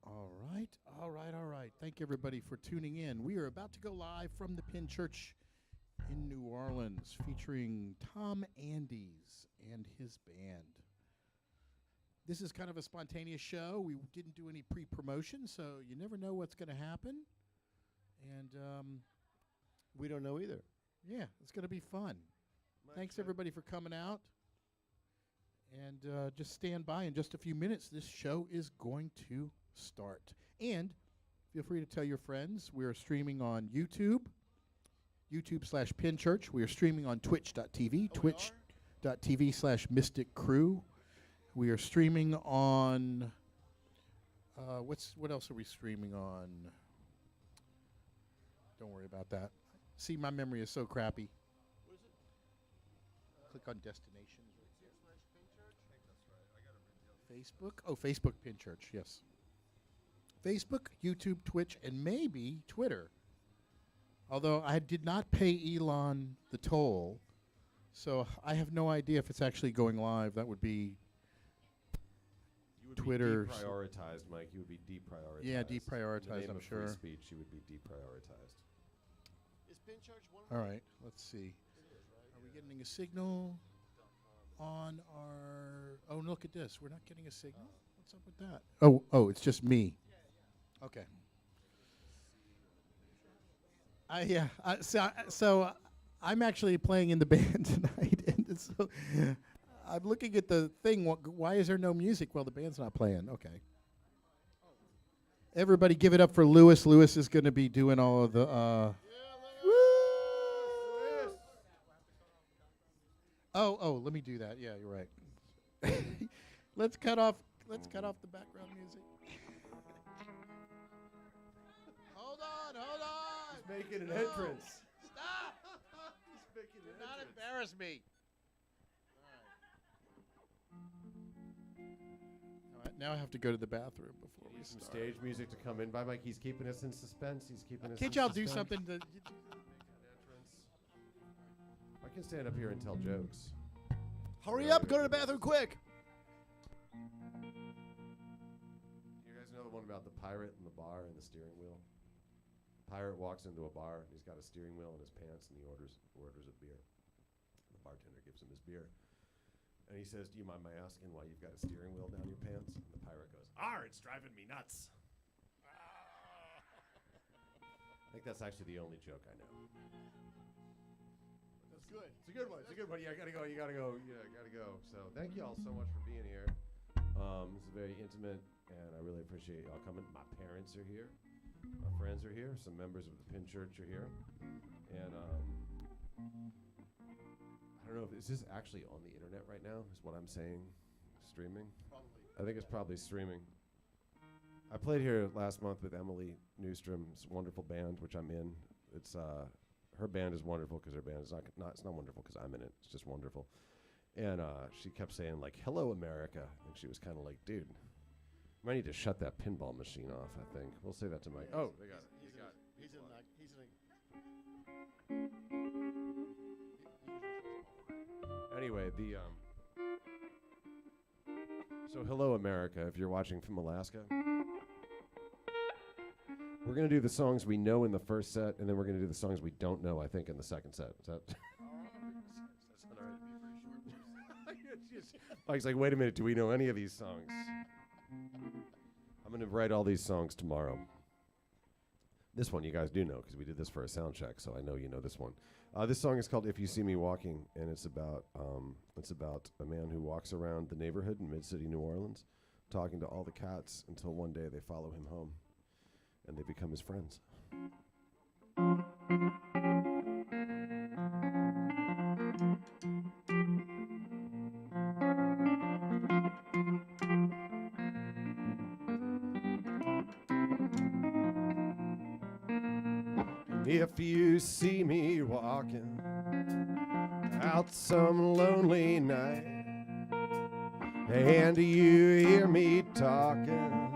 All right, all right, all right. Thank you, everybody, for tuning in. We are about to go live from the PinChurch in New Orleans, featuring Tom Andes and his band. This is kind of a spontaneous show. We didn't do any pre-promotion, so you never know what's going to happen. And we don't know either. Yeah, it's going to be fun. Thanks, everybody, for coming out. And just stand by. In just a few minutes, this show is going to start. And feel free to tell your friends. We are streaming on YouTube, YouTube/PinChurch. We are streaming on Twitch.tv, Twitch.tv/Mystic Crew. We are streaming on, what else are we streaming on? Don't worry about that. See, my memory is so crappy. What is it? Click on destinations. Facebook? Oh, Facebook PinChurch, yes. Facebook, YouTube, Twitch, and maybe Twitter. Although I did not pay Elon the toll, so I have no idea if it's actually going live. That would be Twitter. Be deprioritized, Mike. You would be deprioritized. Yeah, deprioritized, In the name I'm of sure. Free speech, you would be deprioritized. Is PinChurch one? All right, let's see. Are we getting a signal on our... Oh, look at this. We're not getting a signal? What's up with that? Oh, it's just me. Okay. So I'm actually playing in the band tonight, and so I'm looking at the thing. Why is there no music? Well, the band's not playing. Okay. Everybody, give it up for Lewis. Lewis is going to be doing all of the. Oh, let me do that. Yeah, you're right. Let's cut off the background music. Hold on. He's making an entrance. Stop! He's making an Do not entrance. embarrass me. All right, now I have to go to the bathroom before we Need some start. stage music to come in by, Mike. He's keeping us in suspense. Can't y'all do something to... I can stand up here and tell jokes. Hurry up! Go to the bathroom quick. You guys know the one about the pirate and the bar and the steering wheel? Pirate walks into a bar and he's got a steering wheel in his pants and he orders a beer. The bartender gives him his beer. And he says, "Do you mind my asking why you've got a steering wheel down your pants?" And the pirate goes, "It's driving me nuts." I think that's actually the only joke I know. That's good. It's a good one. Yeah, I gotta go. You gotta go. Yeah, I gotta go. So thank you all so much for being here. This is very intimate, and I really appreciate y'all coming. My parents are here. My friends are here. Some members of the PinChurch are here. And I don't know if is this actually on the internet right now, is what I'm saying. Streaming? Probably. I think it's probably streaming. I played here last month with Emily Newstrom's wonderful band, which I'm in. It's her band is wonderful because her band is it's not wonderful because I'm in it. It's just wonderful. And she kept saying like, "Hello, America," and she was kind of like, "Dude, you might need to shut that pinball machine off." I think we'll say that to Mike. Oh, they got it. Anyway, so hello, America. If you're watching from Alaska. We're going to do the songs we know in the first set, and then we're going to do the songs we don't know, I think, in the second set. Is that all right? Mike's like, wait a minute, do we know any of these songs? I'm going to write all these songs tomorrow. This one you guys do know, because we did this for a sound check, so I know you know this one. This song is called "If You See Me Walking," and it's about a man who walks around the neighborhood in Mid-City New Orleans, talking to all the cats until one day they follow him home. And they become his friends. If you see me walking out some lonely night, and you hear me talking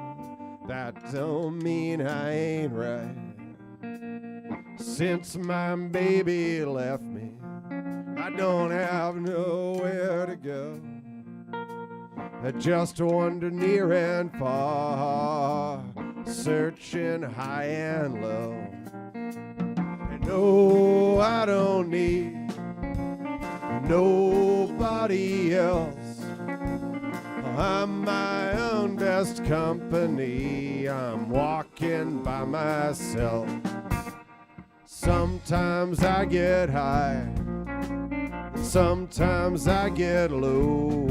that don't mean I ain't right. Since my baby left me, I don't have nowhere to go. I just wander near and far, searching high and low. And no, I don't need nobody else. I'm my own best company. I'm walking by myself. Sometimes I get high, sometimes I get low,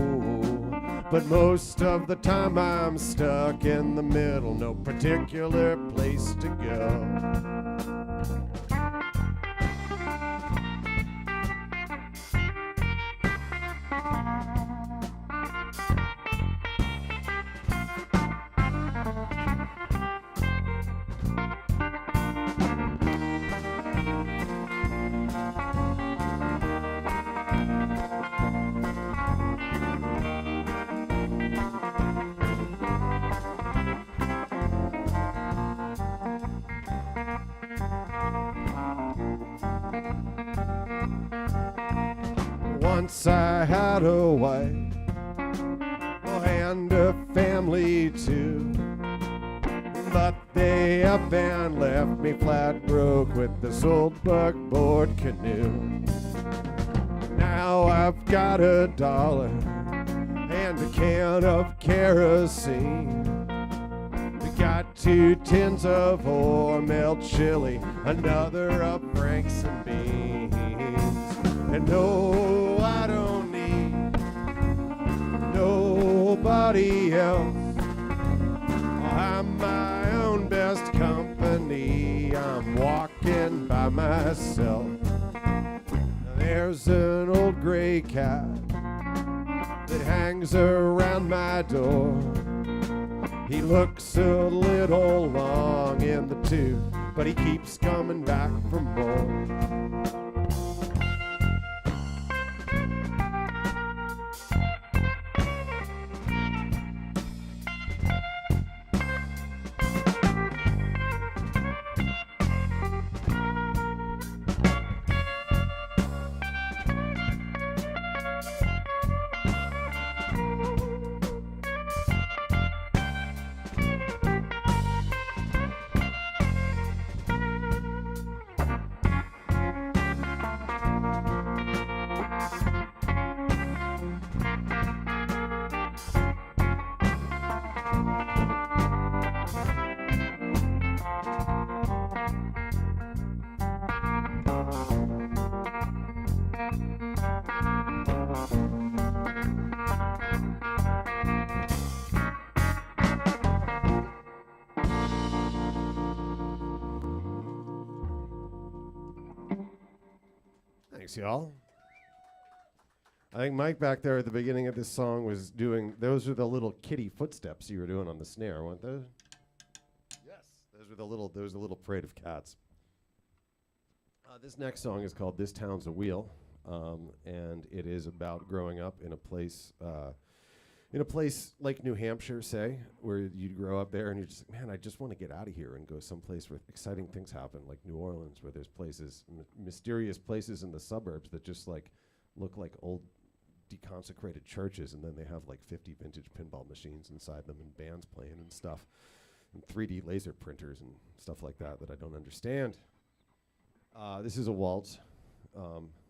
but most of the time I'm stuck in the middle, no particular place to go. Once I had a wife, oh, and a family too, but they up and left me flat broke with this old buckboard canoe. Now I've got $1 and a can of kerosene. We got 2 tins of Hormel chili, another of Franks and beans. And no, I don't need nobody else. I'm my own best company. I'm walking by myself. There's an old gray cat that hangs around my door. He looks a little long in the tooth, but he keeps coming back for more. Thanks, y'all. I think Mike back there at the beginning of this song was doing, those are the little kitty footsteps you were doing on the snare, weren't those? Yes. Those were the little parade of cats. This next song is called This Town's a Wheel, and it is about growing up in a place like New Hampshire, say, where you grow up there and you're just like, man, I just want to get out of here and go someplace where exciting things happen, like New Orleans, where there's places, mysterious places in the suburbs that just like look like old deconsecrated churches, and then they have like 50 vintage pinball machines inside them and bands playing and stuff, and 3D laser printers and stuff like that I don't understand. This is a waltz,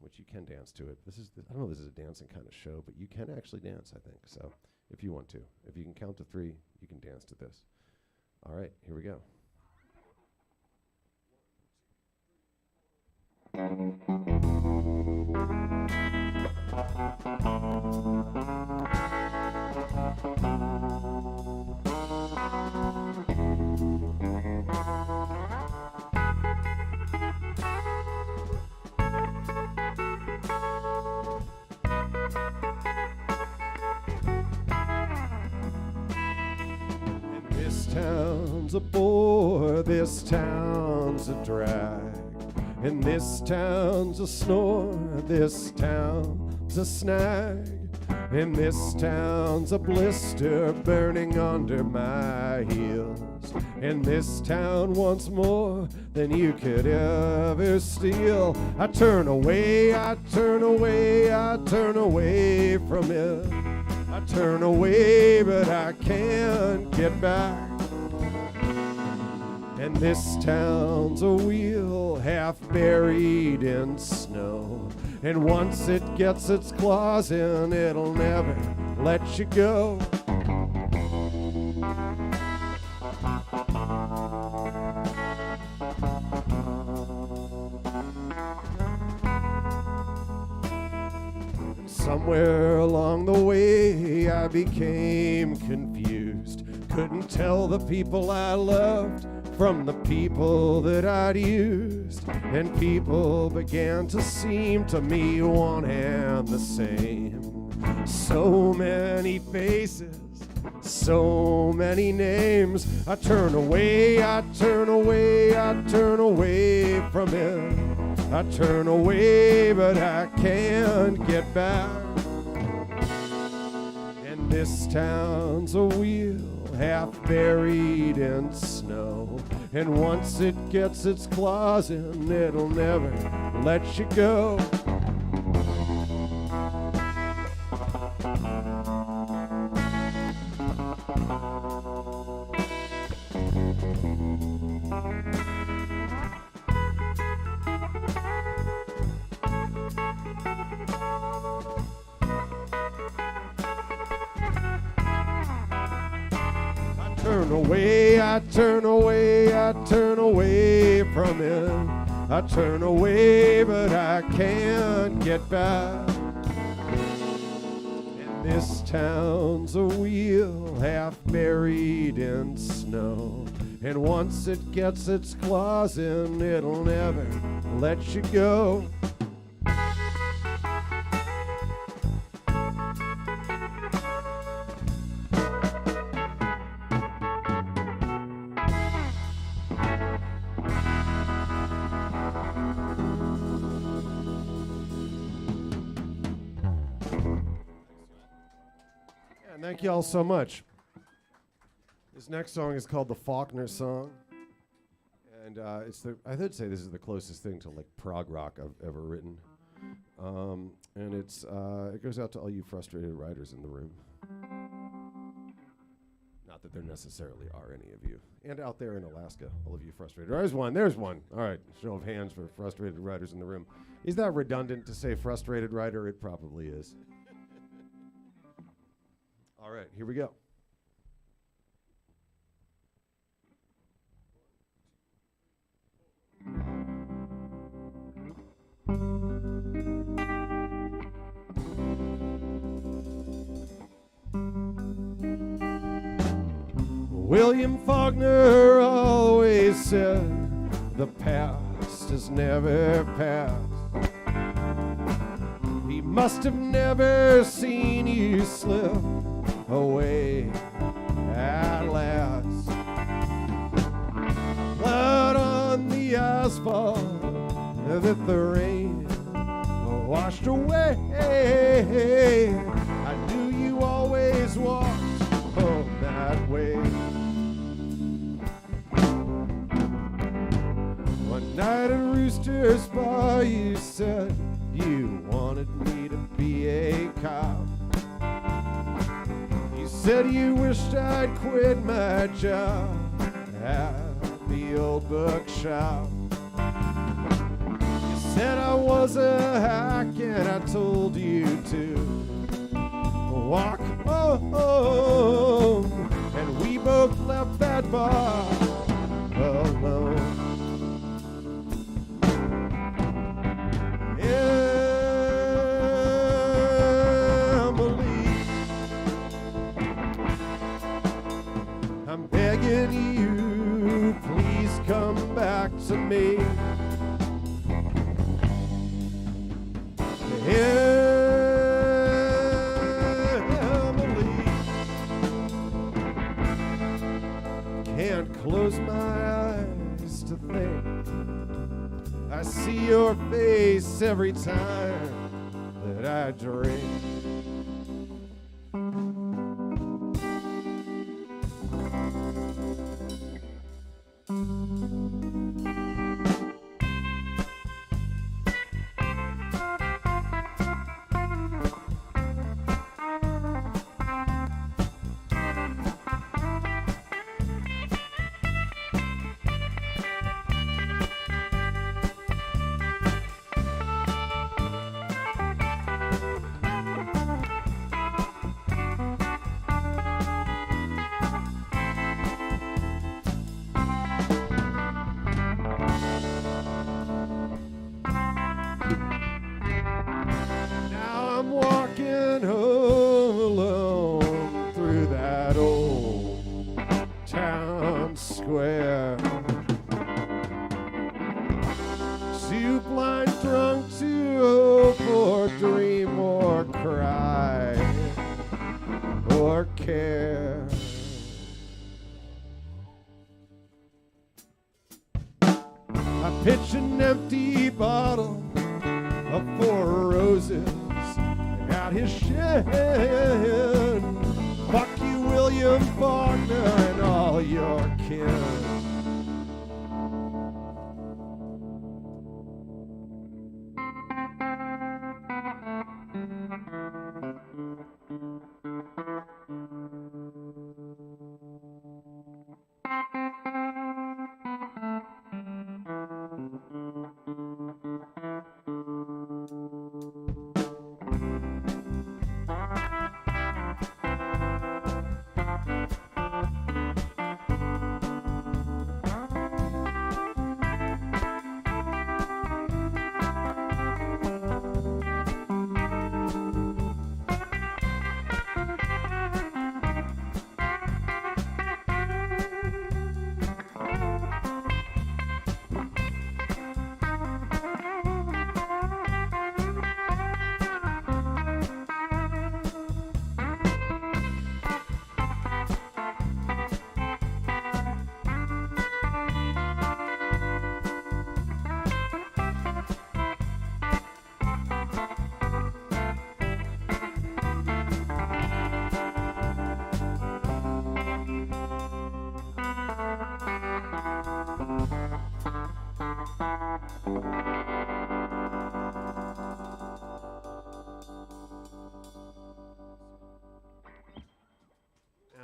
which you can dance to it. I don't know if this is a dancing kind of show, but you can actually dance, I think. So if you want to. If you can count to 3, you can dance to this. All right, here we go. This town's a bore, this town's a drag, and this town's a snore, this town's a snag. And this town's a blister burning under my heels. And this town wants more than you could ever steal. I turn away, I turn away, I turn away from it. I turn away, but I can't get back. And this town's a wheel half buried in snow. And once it gets its claws in, it'll never let you go. Somewhere along the way I became confused. Couldn't tell the people I loved from the people that I'd used. And people began to seem to me one and the same. So many faces, so many names. I turn away, I turn away, I turn away from it. I turn away, but I can't get back. And this town's a wheel half buried in snow. And once it gets its claws in, it'll never let you go. Turn away, I turn away, I turn away from it. I turn away, but I can't get back. And this town's a wheel half buried in snow. And once it gets its claws in, it'll never let you go. Thank you all so much. This next song is called the Faulkner Song, and I would say this is the closest thing to like prog rock I've ever written, and it goes out to all you frustrated writers in the room. Not that there necessarily are any of you, and out there in Alaska, all of you frustrated. There's one. All right, show of hands for frustrated writers in the room. Is that redundant to say frustrated writer? It probably is. All right, here we go. William Faulkner always said the past is never past. He must have never seen you slip away at last. Blood on the asphalt that the rain washed away. I knew you always walked home that way. One night at Rooster's Bar you said you wanted me to be a cop. Said you wished I'd quit my job at the old bookshop. You said I was a hack and I told you to walk home. And we both left that bar alone. I'm begging you, please come back to me. Emily, can't close my eyes to think I see your face every time that I drink. your care. I pitch an empty bottle of 4 roses at his shed. Fuck you, William Faulkner, and all your kin.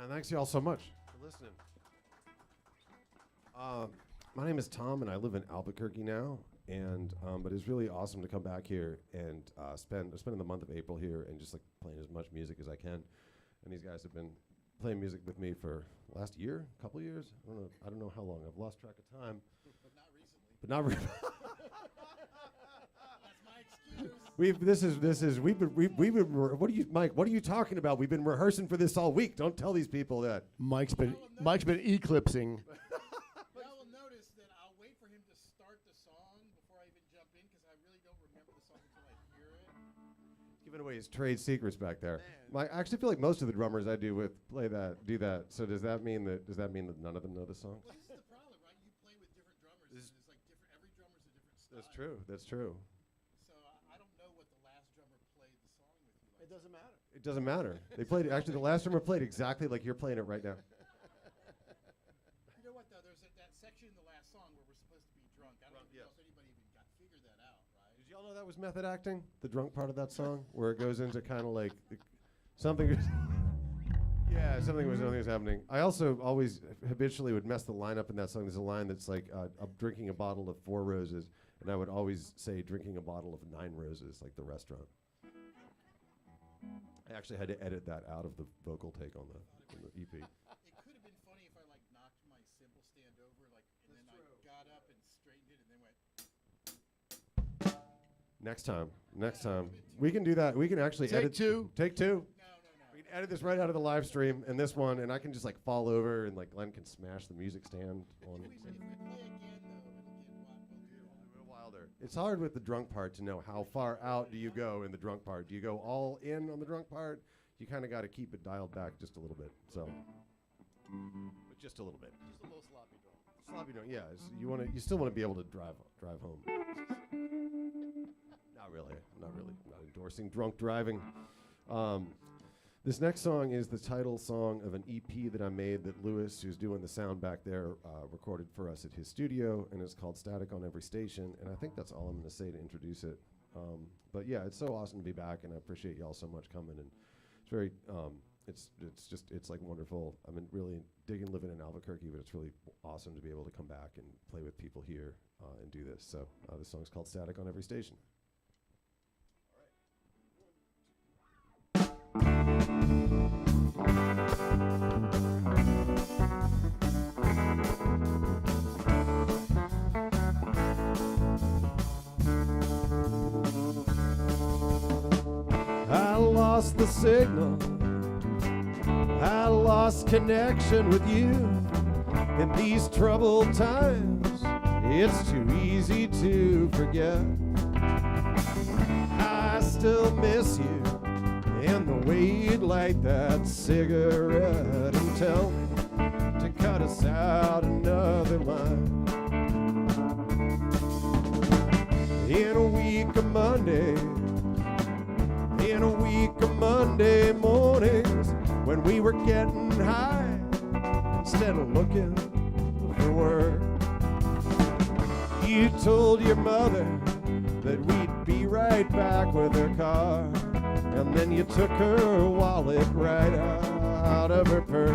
Thanks y'all so much for listening. My name is Tom, and I live in Albuquerque now. And but it's really awesome to come back here and spend the month of April here and just like playing as much music as I can. And these guys have been playing music with me for last year, couple years. I don't know how long. I've lost track of time. But not recently. We've been what are you, Mike, what are you talking about? We've been rehearsing for this all week. Don't tell these people that. Mike's been eclipsing. Y'all will notice that I'll wait for him to start the song before I even jump in because I really don't remember the song until I hear it. Giving away his trade secrets back there. I actually feel like most of the drummers I do with do that. So does that mean that none of them know the song? Well, this is the problem, right? You play with different drummers, and it's like different. Every drummer's a different style. That's true. That's true. I don't know what the last drummer played the song with you. It doesn't matter. It doesn't matter. They played actually. The last drummer played exactly like you're playing it right now. You know what though? There's that section in the last song where we're supposed to be drunk. I don't know if anybody even figured that out, right? Did y'all know that was method acting? The drunk part of that song, where it goes into kind of like something. Yeah, something was happening. I also always habitually would mess the line up in that song. There's a line that's like, I'm drinking a bottle of 4 roses, and I would always say drinking a bottle of 9 roses, like the restaurant. I actually had to edit that out of the vocal take on the EP. It could have been funny if I like knocked my cymbal stand over, like, and then I got up and straightened it, and then went. Next time, we can do that. We can actually edit. Take two. No. We can edit this right out of the live stream, and this one, and I can just like fall over, and like Glenn can smash the music stand on. If we play again, though, it'll get A little wilder. It's hard with the drunk part to know how far out do you go in the drunk part. Do you go all in on the drunk part? You kind of got to keep it dialed back just a little bit. So, but just a little bit. Just a little sloppy drum. Sloppy drunk, yeah. You still want to be able to drive home. Not really. I'm not endorsing drunk driving. This next song is the title song of an EP that I made that Lewis, who's doing the sound back there, recorded for us at his studio, and it's called Static on Every Station, and I think that's all I'm going to say to introduce it. But yeah, it's so awesome to be back, and I appreciate y'all so much coming, and it's very, it's like wonderful. I've been really digging living in Albuquerque, but it's really awesome to be able to come back and play with people here and do this. So this song's called Static on Every Station. I lost the signal, I lost connection with you. In these troubled times, it's too easy to forget. I still miss you, And the way you'd light that cigarette and tell me to cut us out another line. In a week of Mondays, in a week of Monday mornings, when we were getting high instead of looking for work. You told your mother that we'd be right back with her car, and then you took her wallet right out of her purse.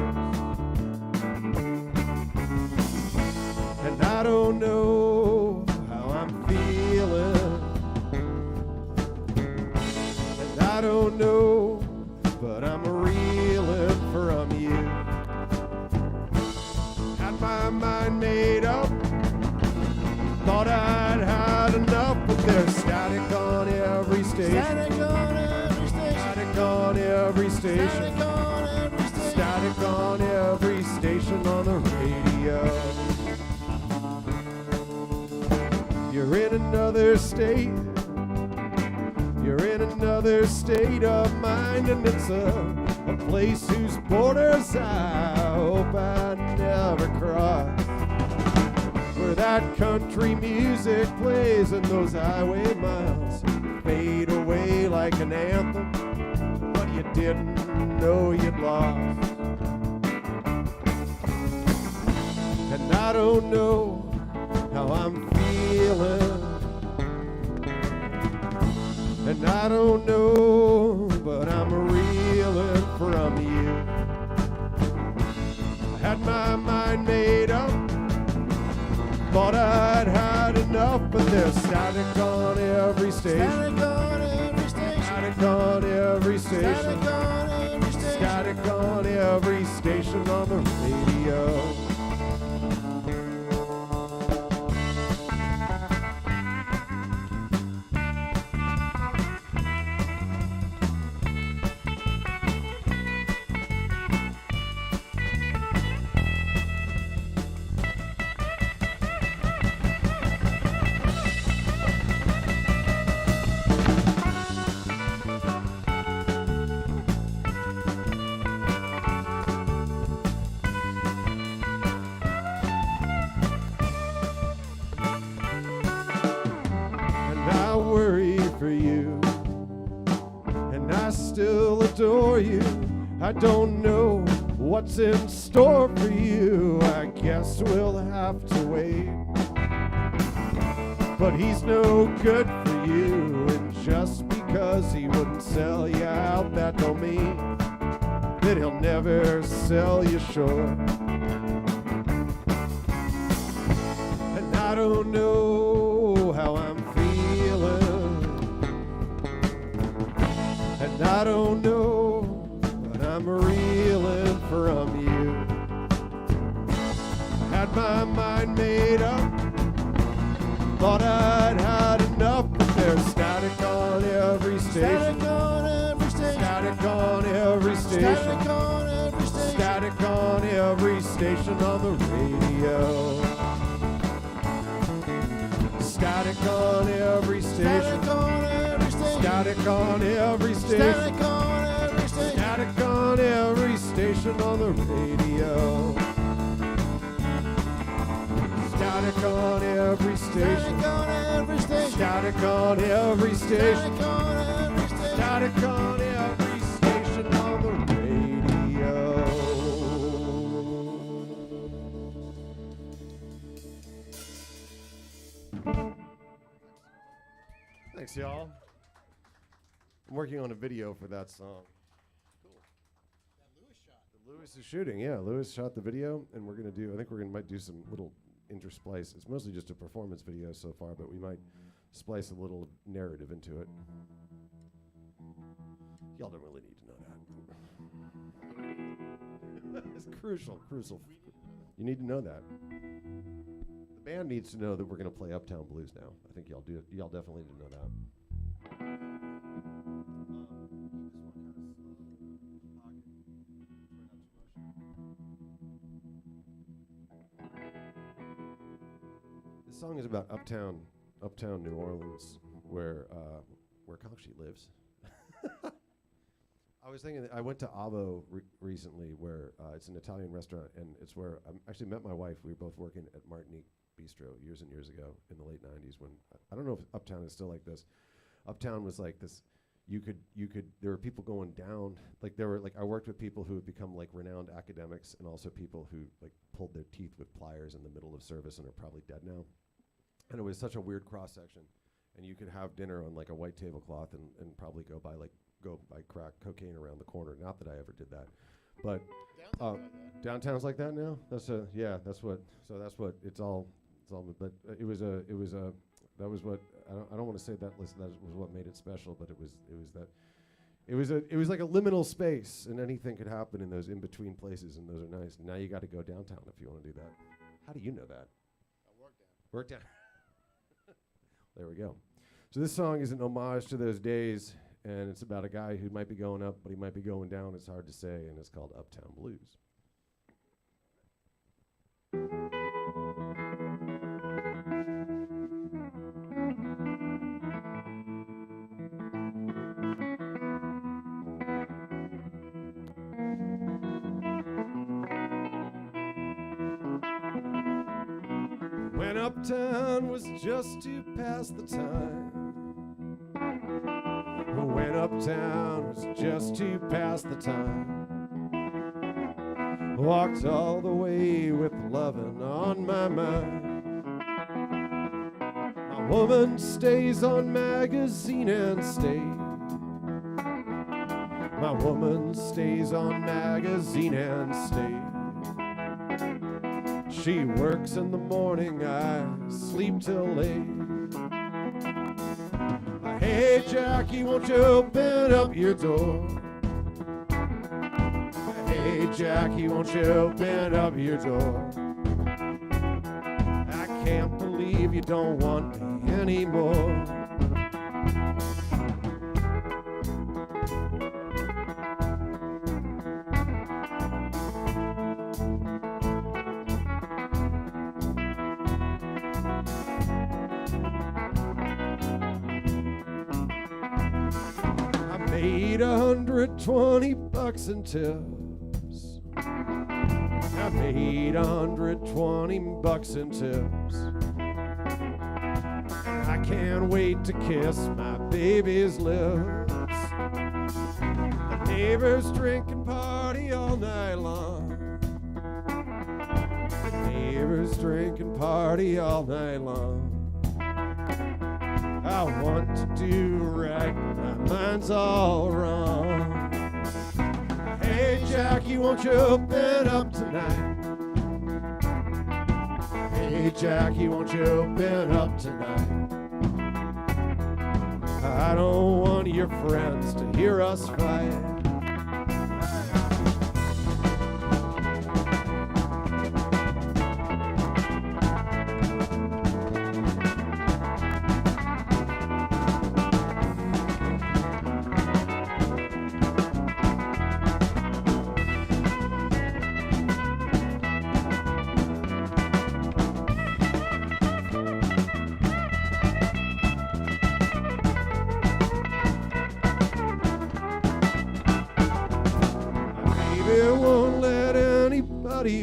And I don't know how I'm feeling, and I don't know, but I'm reeling from you. Had my mind made up, thought I'd had enough, but there's static on every station. Static on every station. Static on every station. Static on every station. Static on every station on the radio. You're in another state. You're in another state of mind, and it's a place whose borders I hope I never cross. Where that country music plays and those highway miles fade away like an anthem, but you didn't know you'd lost. And I don't know how I'm feeling, and I don't know, but I'm reeling from you. I had my mind made up, thought I'd had enough, but there's static on every station. Static on every station. Static on every station. Static on every station. Static on every station on the radio. I don't know what's in store for you. I guess we'll have to wait. But he's no good for you, and just because he wouldn't sell you out, that don't mean that he'll never sell you short. And I don't know how I'm feeling, and I don't know, I'm reeling from you. I had my mind made up, thought I'd had enough, but there's static on every station. Static on every station. Static on every station. Static on every station. Static on every station on the radio. Static on every station. Static on every station. Static on every station. Static on every station. Static on every station on the radio. Static on every station. Static on every station. Static on every station. Static on every station on the radio. Thanks, y'all. I'm working on a video for that song. Lewis is shooting, yeah. Lewis shot the video, and we're gonna do. I think might do some little intersplice. It's mostly just a performance video so far, but we might splice a little narrative into it. Y'all don't really need to know that. It's crucial. You need to know that. The band needs to know that we're gonna play Uptown Blues now. I think y'all do. Y'all definitely need to know that. This song is about uptown New Orleans, where Cocksheet lives. was thinking I went to Avo recently, where it's an Italian restaurant, and it's where I actually met my wife. We were both working at Martinique Bistro years and years ago in the late 90s, when I don't know if Uptown is still like this. Uptown was like this. You could there were people going down, like there were, like, I worked with people who had become like renowned academics, and also people who like pulled their teeth with pliers in the middle of service and are probably dead now. And it was such a weird cross section. And you could have dinner on like a white tablecloth and probably go buy crack cocaine around the corner. Not that I ever did that, but downtown's like that now. That's what it's all. But it was that was what I don't want to say that was what made it special, but it was like a liminal space, and anything could happen in those in between places, and those are nice. Now you got to go downtown if you want to do that. How do you know that? I Work down. There we go. So this song is an homage to those days, and it's about a guy who might be going up, but he might be going down. It's hard to say, and it's called Uptown Blues. When uptown was just to pass the time. When uptown was just to pass the time. Walked all the way with lovin' on my mind. My woman stays on magazine and stay. My woman stays on magazine and stay. She works in the morning, I sleep till late. Hey Jackie, won't you open up your door? Hey Jackie, won't you open up your door? I can't believe you don't want me anymore. Made $120 in tips. I made $120 in tips. I can't wait to kiss my baby's lips. The neighbors drink and party all night long. The neighbors drink and party all night long. I want to do right, my mind's all wrong. Hey Jackie, won't you open up tonight? Hey Jackie, won't you open up tonight? I don't want your friends to hear us fight.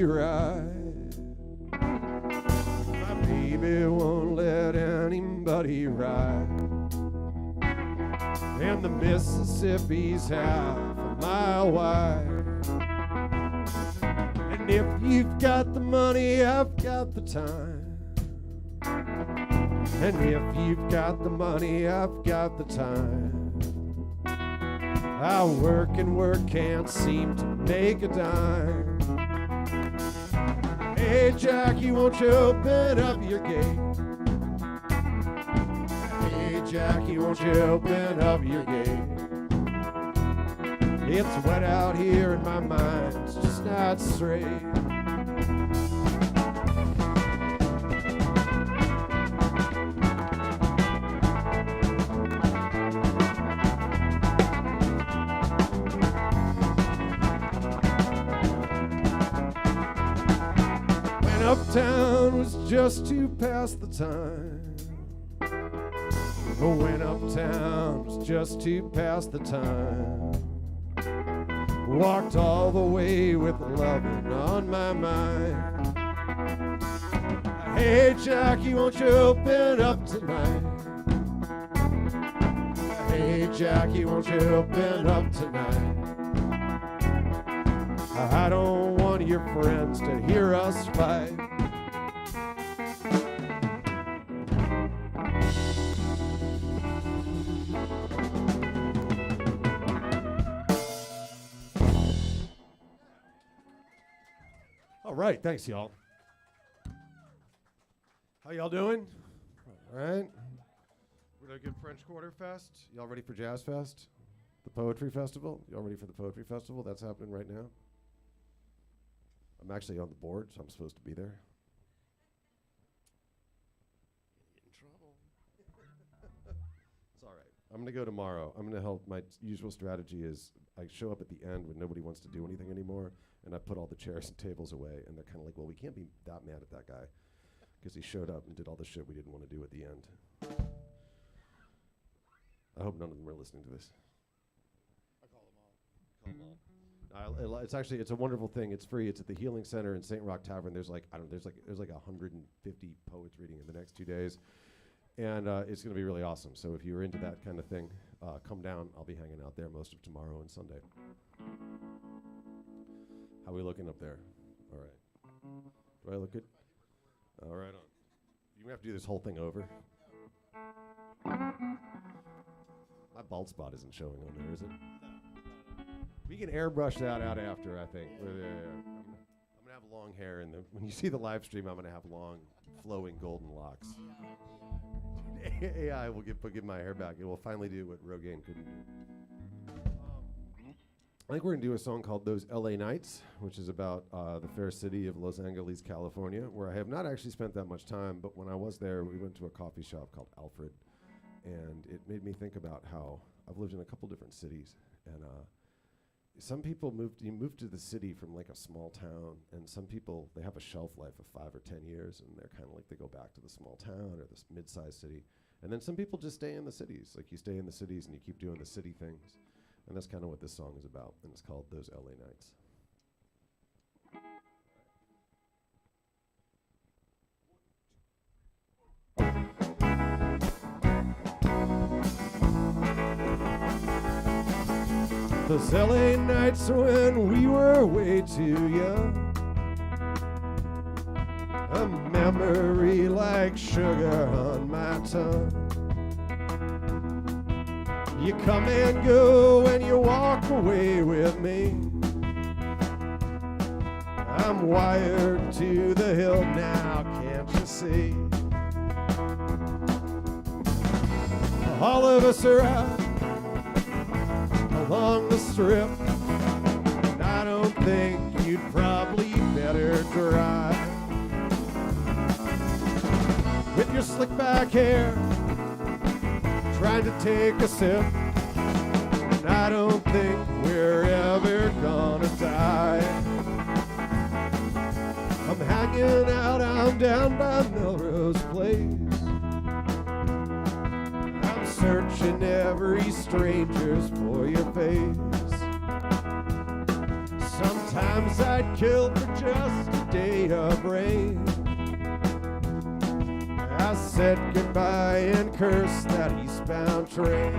Ride. My baby won't let anybody ride. And the Mississippi's half a mile wide. And if you've got the money, I've got the time. And if you've got the money, I've got the time. I work and work, can't seem to make a dime. Hey Jackie, won't you open up your gate? Hey Jackie, won't you open up your gate? It's wet out here and my mind's just not straight. Uptown was just to pass the time. When uptown was just to pass the time. Walked all the way with loving on my mind. Hey, Jackie, won't you open up tonight? Hey, Jackie, won't you open up tonight? I don't want your friends to hear us fight. All right, thanks, y'all. How y'all doing? All right. We're gonna good French Quarter Fest. Y'all ready for Jazz Fest? The Poetry Festival? Y'all ready for the Poetry Festival? That's happening right now. I'm actually on the board, so I'm supposed to be there. In trouble. It's all right. I'm gonna go tomorrow. I'm gonna help. My usual strategy is I show up at the end when nobody wants to do anything anymore, and I put all the chairs and tables away, and they're kind of like, well, we can't be that mad at that guy because he showed up and did all the shit we didn't want to do at the end. I hope none of them are listening to this. I call them all. It's actually, it's a wonderful thing. It's free. It's at the Healing Center in St. Rock Tavern. There's like 150 poets reading in the next 2 days, and it's going to be really awesome. So if you're into that kind of thing, come down. I'll be hanging out there most of tomorrow and Sunday. How are we looking up there? All right. Do I look good? All right on. You're gonna have to do this whole thing over. My bald spot isn't showing on there, is it? We can airbrush that out after, I think. I'm gonna have long hair, and when you see the live stream, I'm gonna have long, flowing golden locks. AI will give my hair back. It will finally do what Rogaine couldn't do. I think we're gonna do a song called "Those LA Nights," which is about the fair city of Los Angeles, California, where I have not actually spent that much time. But when I was there, we went to a coffee shop called Alfred, and it made me think about how I've lived in a couple different cities, and some people move to the city from like a small town, and some people, they have a shelf life of 5 or 10 years, and they're kind of like, they go back to the small town or this mid-sized city. And then some people just stay in the cities. Like, you stay in the cities and you keep doing the city things. And that's kind of what this song is about, and it's called "Those LA Nights." Those LA nights when we were way too young, a memory like sugar on my tongue. You come and go and you walk away with me. I'm wired to the hill now, can't you see? All of us are out along the strip, and I don't think you'd probably better drive. With your slick back hair, trying to take a sip, and I don't think we're ever gonna die. I'm hanging out, I'm down by Melrose Place. I'm searching every stranger's for your face. Sometimes I'd kill for just a day of rain. I said goodbye and cursed that eastbound train.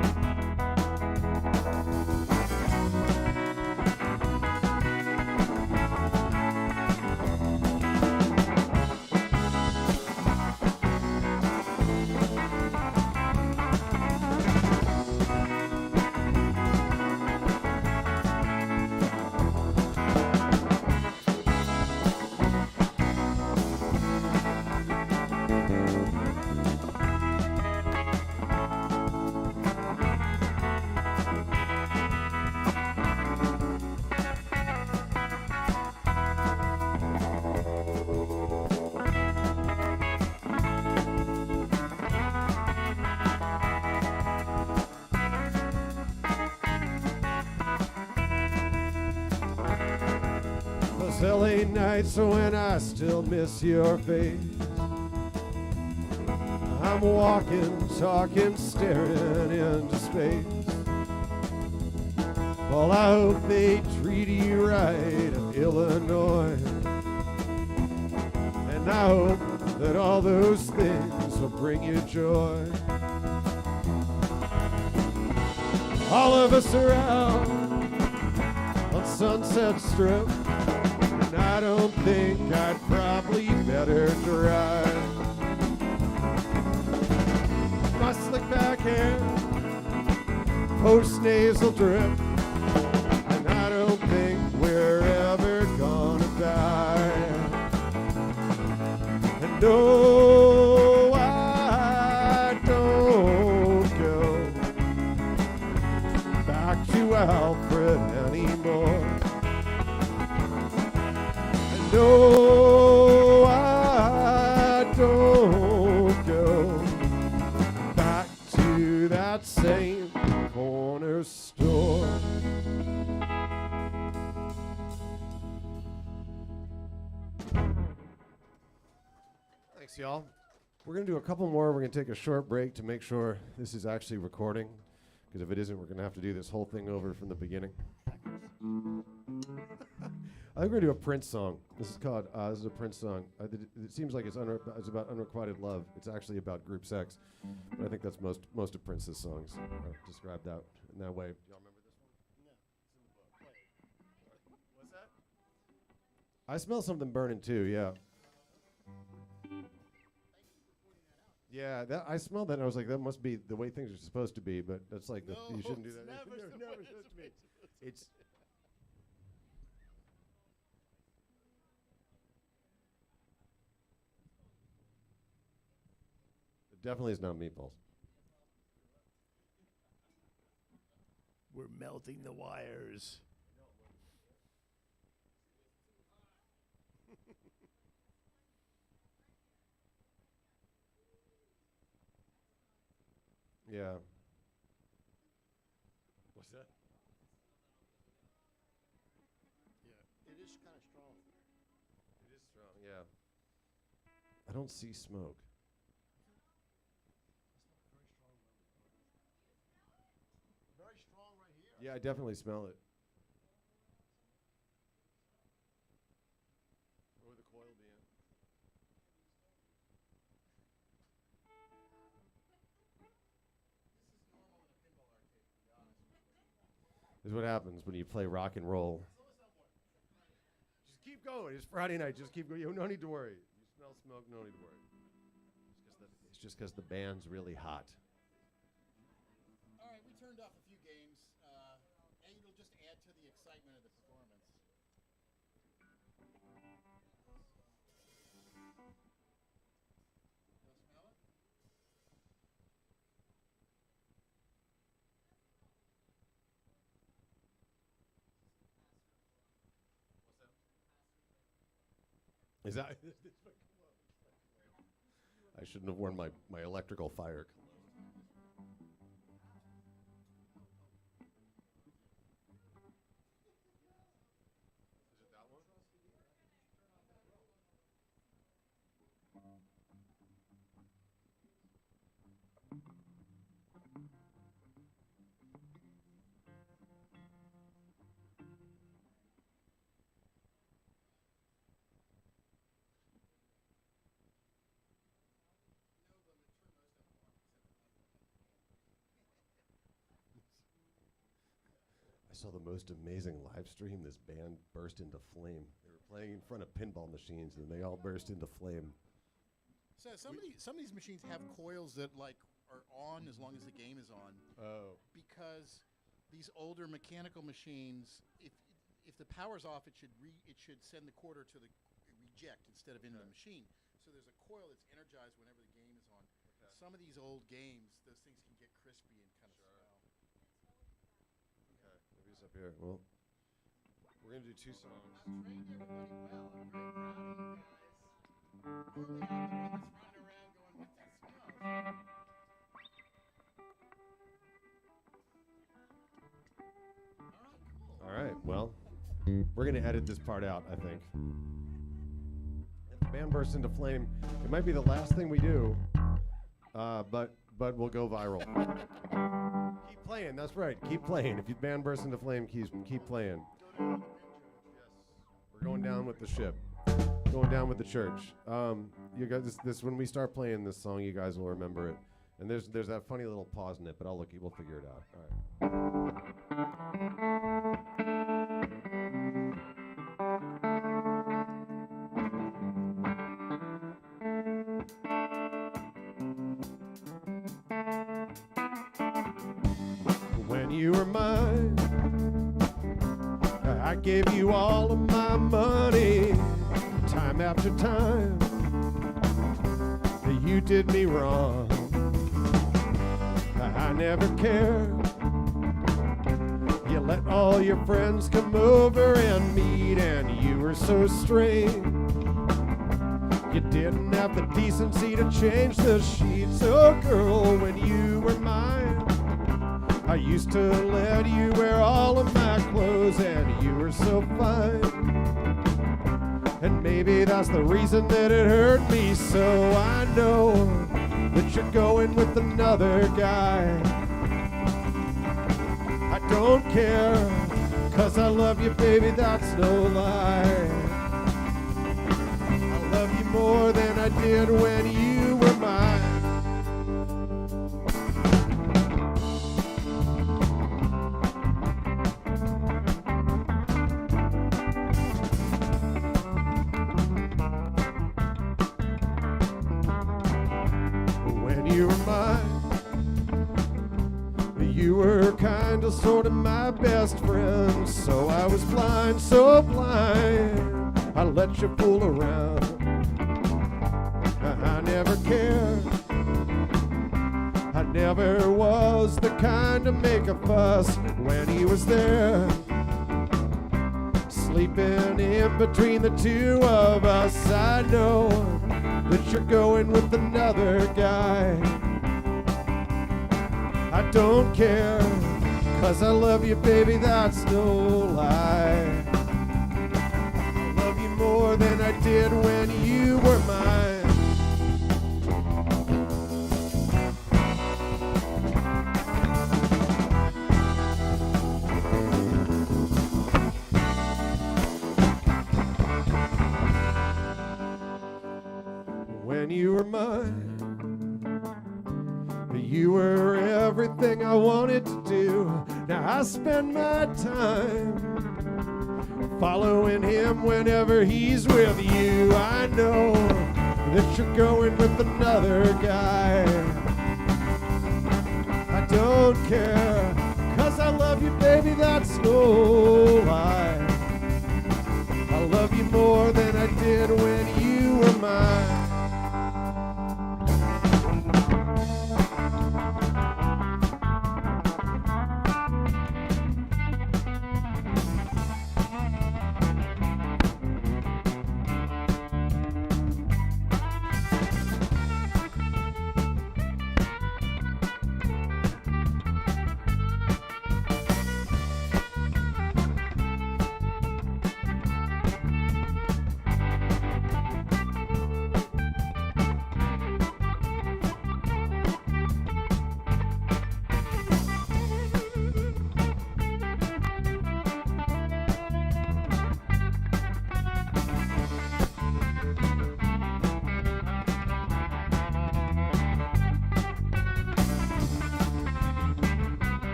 LA nights when I still miss your face. I'm walking, talking, staring into space. Well, I hope they treat treaty right of Illinois. And I hope that all those things will bring you joy. All of us are out on Sunset Strip, and I don't think I'd probably better drive. My slick back hair, post-nasal drip, and I don't think we're ever gonna die. And no, I don't go back to Alfred anymore. And no, I don't go back to that same corner store. Thanks, y'all. We're going to do a couple more. We're going to take a short break to make sure this is actually recording, because if it isn't, we're going to have to do this whole thing over from the beginning. I think we're going to do a Prince song. This is called, this is a Prince song. It seems like it's about unrequited love. It's actually about group sex. But I think that's most of Prince's songs described that in that way. Y'all remember this one? No, it's in the book. Wait. What's that? I smell something burning too, yeah. Yeah, I smelled that and I was like, that must be the way things are supposed to be, but that's like, you shouldn't do that. Never supposed to be. It's it definitely is not meatballs. We're melting the wires. Yeah. What's that? Yeah, it is kind of strong. It is strong, yeah. I don't see smoke. Very strong right here. Yeah, I definitely smell it. Where would the coil be in? This is what happens when you play rock and roll. Just keep going. It's Friday night. Just keep going. You no need to worry. You smell smoke, no need to worry. It's just because the band's really hot. All right, we turned off a few games, and it'll just add to the excitement of the performance. You'll smell it? Is that? I shouldn't have worn my electrical fire. I saw the most amazing live stream. This band burst into flame. They were playing in front of pinball machines, and they all burst into flame. So some of these machines have coils that like are on as long as the game is on. Oh. Because these older mechanical machines, if the power's off, it should send the quarter to the reject instead of into the machine. So there's a coil that's energized whenever the game is on. Okay. Some of these old games, those things can get crispy and kind of smell. Okay, maybe it's up here. Well, we're gonna do two songs. I've trained everybody well. I'm very proud of you guys. Only I'm the one that's running around going, what's that smell? All right, well, we're going to edit this part out, I think. If the band bursts into flame, it might be the last thing we do, but we'll go viral. Keep playing, that's right, keep playing. If your band bursts into flame, keep playing. going down with the ship, going down with the church. You guys, this when we start playing this song, you guys will remember it. And there's that funny little pause in it, but we'll figure it out. All right. When you were mine, I gave you all of my money, time after time. You did me wrong. I never cared. You let all your friends come over and meet, and you were so strange. You didn't have the decency to change the sheets. Oh, girl, when you were mine, I used to let you wear all of my clothes, and you were so fine. And maybe that's the reason that it hurt me so. I know that you're going with another guy. I don't care, 'cause I love you, baby, that's no lie. I love you more than I did when you were mine. You were mine. You were kind of sort of my best friend. So I was blind, so blind, I let you fool around. I never cared. I never was the kind to make a fuss when he was there, sleeping in between the two of us. I know that you're going with another guy. I don't care, 'cause I love you, baby, that's no lie. I love you more than I did when you were mine. When you were mine, you were everything I wanted to do. Now I spend my time following him whenever he's with you. I know that you're going with another guy. I don't care, 'cause I love you, baby, that's no lie. I love you more than I did when you were mine.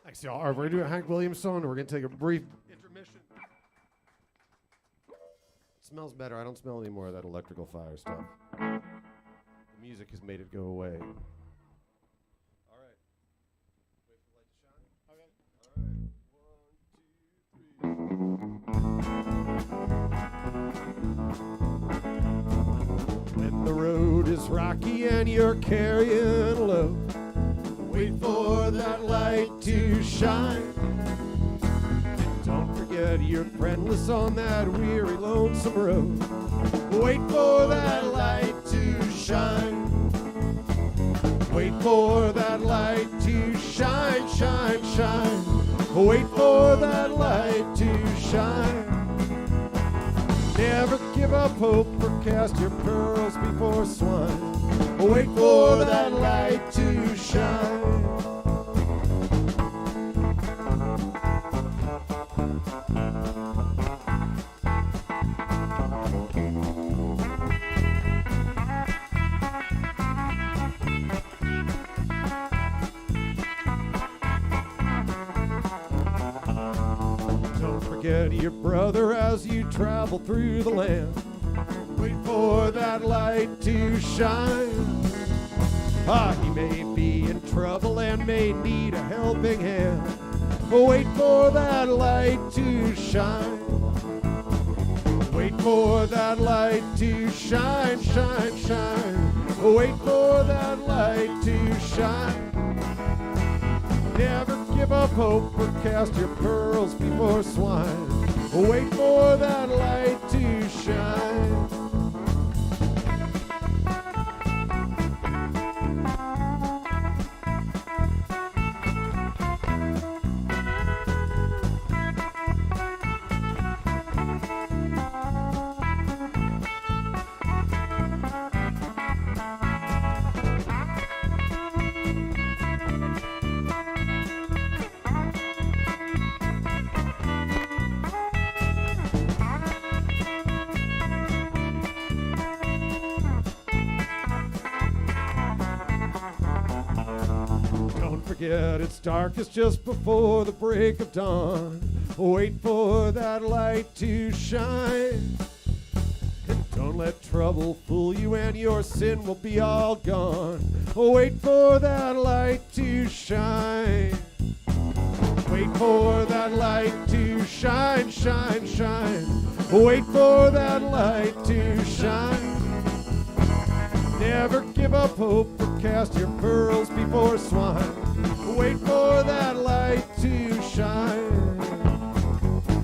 Thanks, y'all. All right, we're going to do a Hank Williams song, and we're going to take a brief intermission. It smells better. I don't smell any more of that electrical fire stuff. The music has made it go away. All right. Wait for the light to shine. Okay. All right. 1, 2, 3. When the road is rocky and you're carrying low, wait for that light to shine. Don't forget you're friendless on that weary, lonesome road. Wait for that light to shine. Wait for that light to shine. shine. Wait for that light to shine. Never give up hope or cast your pearls before swine. Wait for that light to shine. Don't forget your brother as you travel through the land. Wait for that light to shine. He may be in trouble and may need a helping hand. Wait for that light to shine. Wait for that light to shine, shine, shine. Wait for that light to shine. Never give up hope or cast your pearls before swine. Wait for that light to shine. Forget it's darkest just before the break of dawn. Wait for that light to shine. And don't let trouble fool you and your sin will be all gone. Wait for that light to shine. Wait for that light to shine, shine, shine. Wait for that light to shine. Never give up hope or cast your pearls before swine. Wait for that light to shine.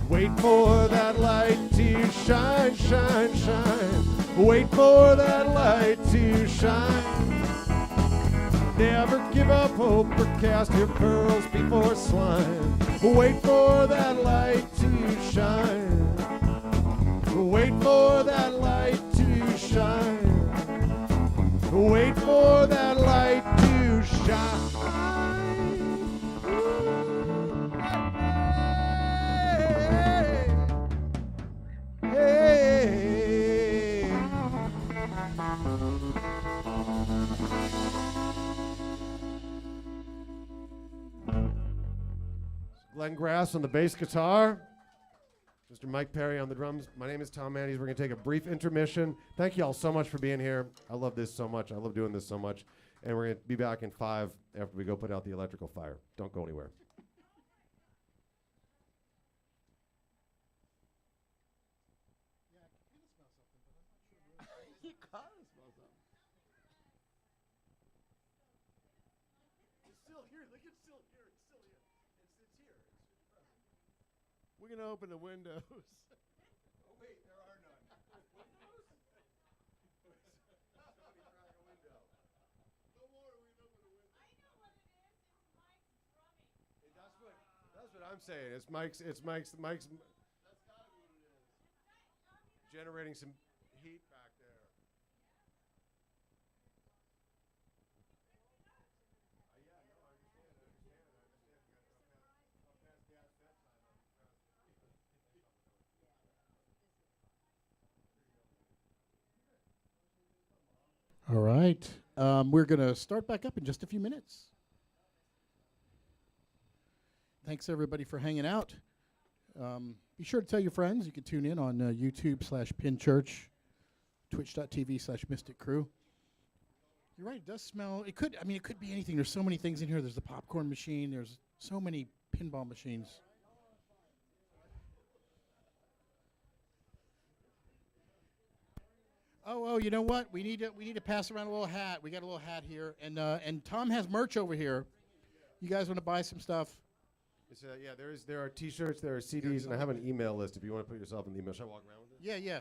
Wait for that light to shine, shine, shine. Wait for that light to shine. Never give up hope or cast your pearls before swine. Wait for that light to shine. Wait for that light to shine. Wait for that light to shine. Hey. Glenn Grass on the bass guitar. Mr. Mike Perry on the drums. My name is Tom Andes. We're going to take a brief intermission. Thank you all so much for being here. I love this so much. I love doing this so much. And we're going to be back in 5 after we go put out the electrical fire. Don't go anywhere. You gotta smell something. It's still here. Look, it's still here. It's still here. It's here. We're gonna open the windows. Oh wait, there are none. Windows? Somebody crack a window. No more. We're gonna open the window. I know what it is. It's Mike's drumming. That's what I'm saying. It's Mike's. That's gotta be what it is. Generating some heat back there. All right. We're going to start back up in just a few minutes. Thanks, everybody, for hanging out. Be sure to tell your friends. You can tune in on YouTube/PinChurch, Twitch.tv/Mystic Crew. You're right. It does smell. It could be anything. There's so many things in here. There's the popcorn machine. There's so many pinball machines. Oh, you know what? We need to pass around a little hat. We got a little hat here, and Tom has merch over here. You guys want to buy some stuff? It's, there are T-shirts, there are CDs, and I have an email list if you want to put yourself in the email. Should I walk around with it? Yeah.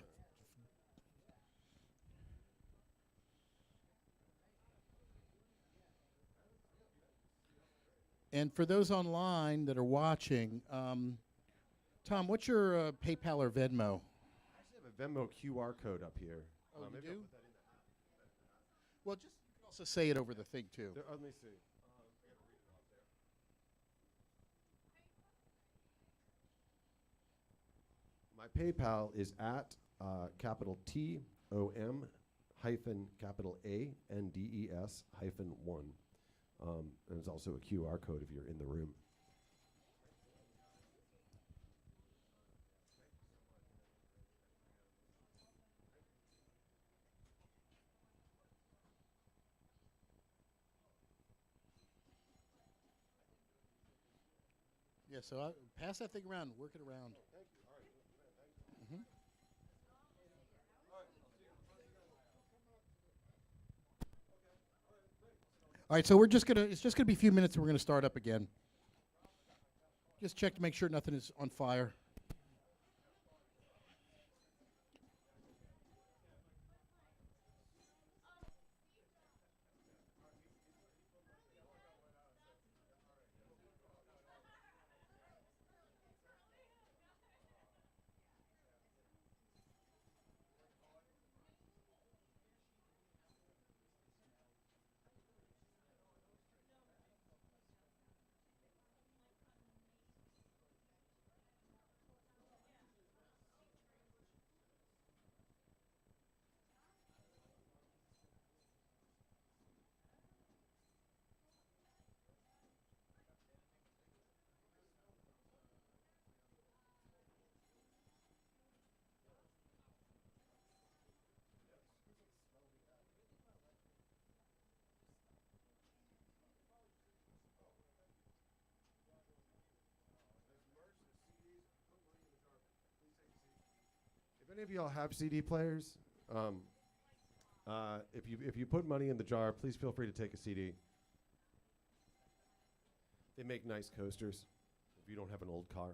And for those online that are watching, Tom, what's your PayPal or Venmo? I actually have a Venmo QR code up here. Oh, you maybe I'll do? put that in the Well, just you can also say it over the thing too. let me see. My PayPal is at capital TOM hyphen capital ANDES hyphen 1. And there's also a QR code if you're in the room. Yeah, so pass that thing around, work it around. Mhm. All right, so it's just gonna be a few minutes and we're gonna start up again. Just check to make sure nothing is on fire. If any of y'all have CD players, if you put money in the jar, please feel free to take a CD. They make nice coasters if you don't have an old car.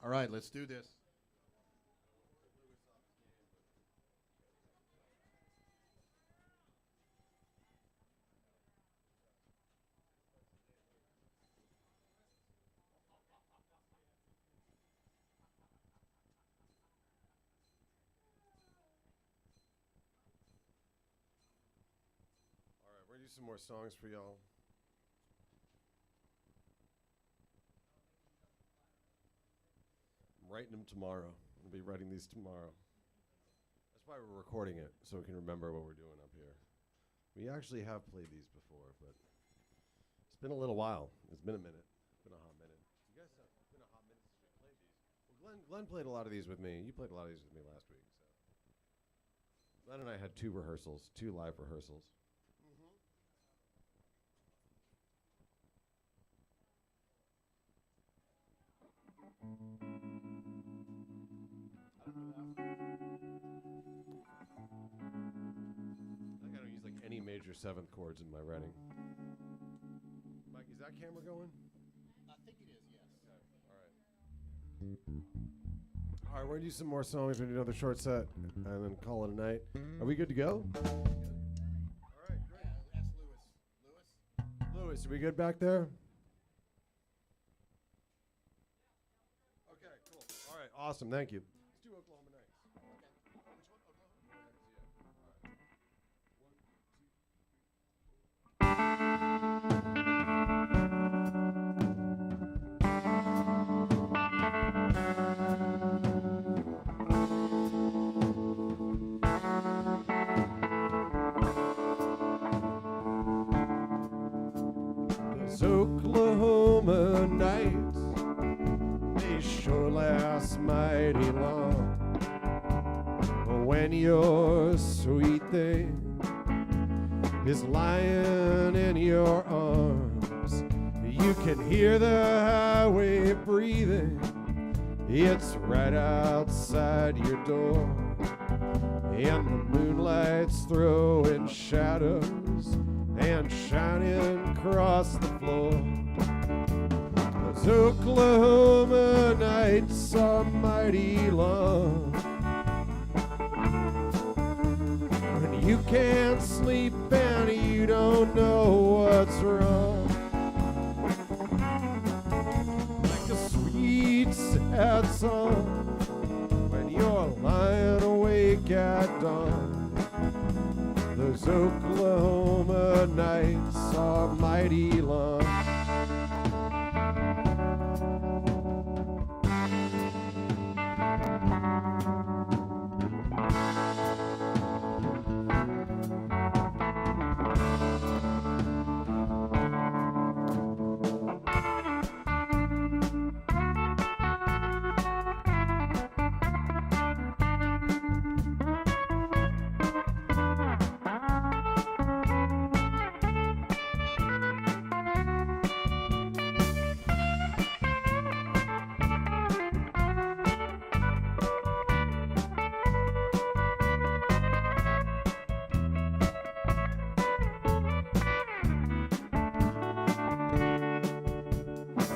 All right, let's do this. All right, we're going to do some more songs for y'all. I'm writing them tomorrow. I'll be writing these tomorrow. That's why we're recording it, so we can remember what we're doing up here. We actually have played these before, but it's been a little while. It's been a minute. It's been a hot minute. You guys have been a hot minute since we played these. Well, Glenn played a lot of these with me. You played a lot of these with me last week. So Glenn and I had 2 live rehearsals. I don't use like any major 7th chords in my writing. Mike, is that camera going? I think it is, yes. Okay. All right, we're gonna do some more songs. We're gonna do another short set and then call it a night. Are we good to go? All right, great. Ask Lewis. Lewis, are we good back there? Okay, cool. All right, awesome. Thank you. Let's do Oklahoma Nights. Which one? Oklahoma? Those Oklahoma nights, they sure last mighty long. When your sweet thing is lying in your arms, you can hear the highway breathing. It's right outside your door, and the moonlight's throwing shadows and shining across the floor. Those Oklahoma nights are mighty long, when you can't sleep and you don't know what's wrong. Like a sweet sad song when you're lying awake at dawn. Those Oklahoma nights are mighty long.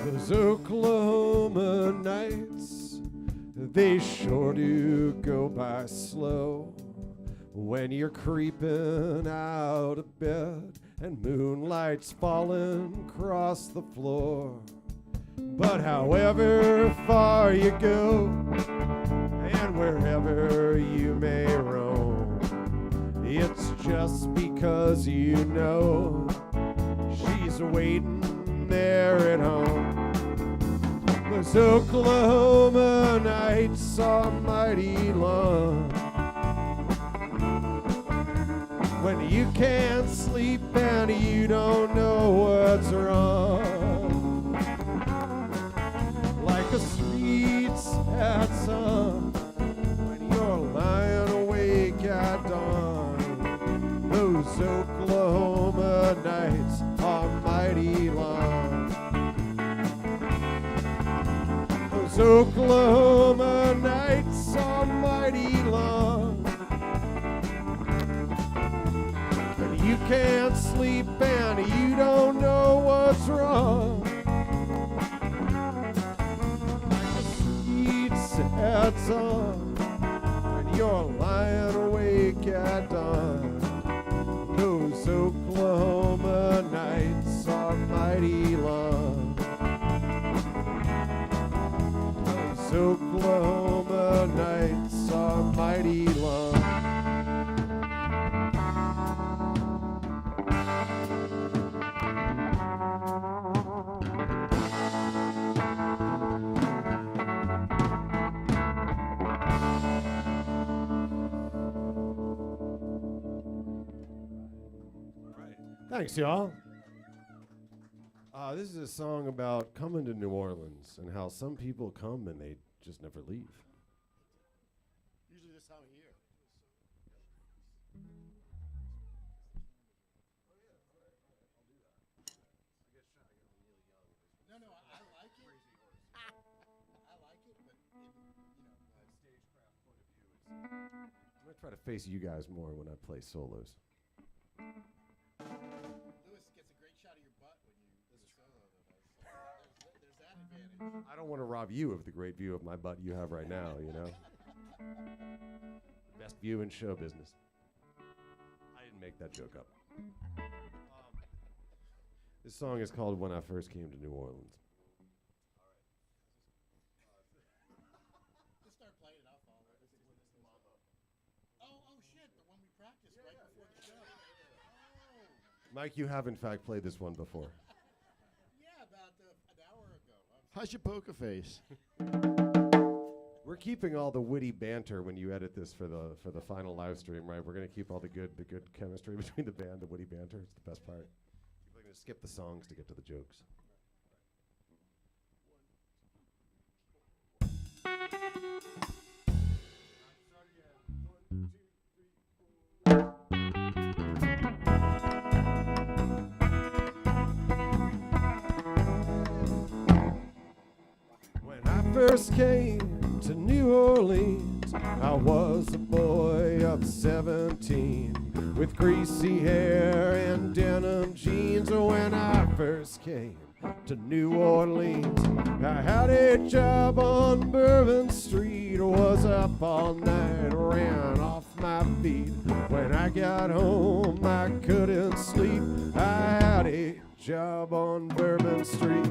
Those Oklahoma nights, they sure do go by slow, when you're creeping out of bed and moonlight's falling across the floor. But however far you go and wherever you may roam, it's just because you know she's waiting there at home. Those Oklahoma nights are mighty long, when you can't sleep and you don't know what's wrong. Like a sweet sad song when you're lying awake at dawn. Those Oklahoma nights are mighty long. Those Oklahoma nights are mighty long, when you can't sleep and you don't know what's wrong. Like a lights on when you're lying awake at dawn. Those Oklahoma nights are mighty long. Those Oklahoma nights are mighty long. Thanks, y'all. This is a song about coming to New Orleans and how some people come and they just never leave. Usually this time of year. No, I like it. I like it, but I'm going to try to face you guys more when I play solos. Lewis gets a great shot of your butt when you do the solo. There's that advantage. I don't want to rob you of the great view of my butt you have right now, you know? Best view in show business. I didn't make that joke up. This song is called When I First Came to New Orleans. Just start playing it. I'll follow it. Oh, shit. The one we practiced right before the show. Oh. Mike, you have in fact played this one before. Yeah, about an hour ago. How's your poker face? We're keeping all the witty banter when you edit this for the final live stream, right? We're gonna keep all the good chemistry between the band, the witty banter. It's the best part. We're gonna skip the songs to get to the jokes. When I first came to New Orleans, I was a boy of 17 with greasy hair and denim jeans. When I first came to New Orleans, I had a job on Bourbon Street, was up all night, ran off my feet. When I got home, I couldn't sleep. I had a job on Bourbon Street.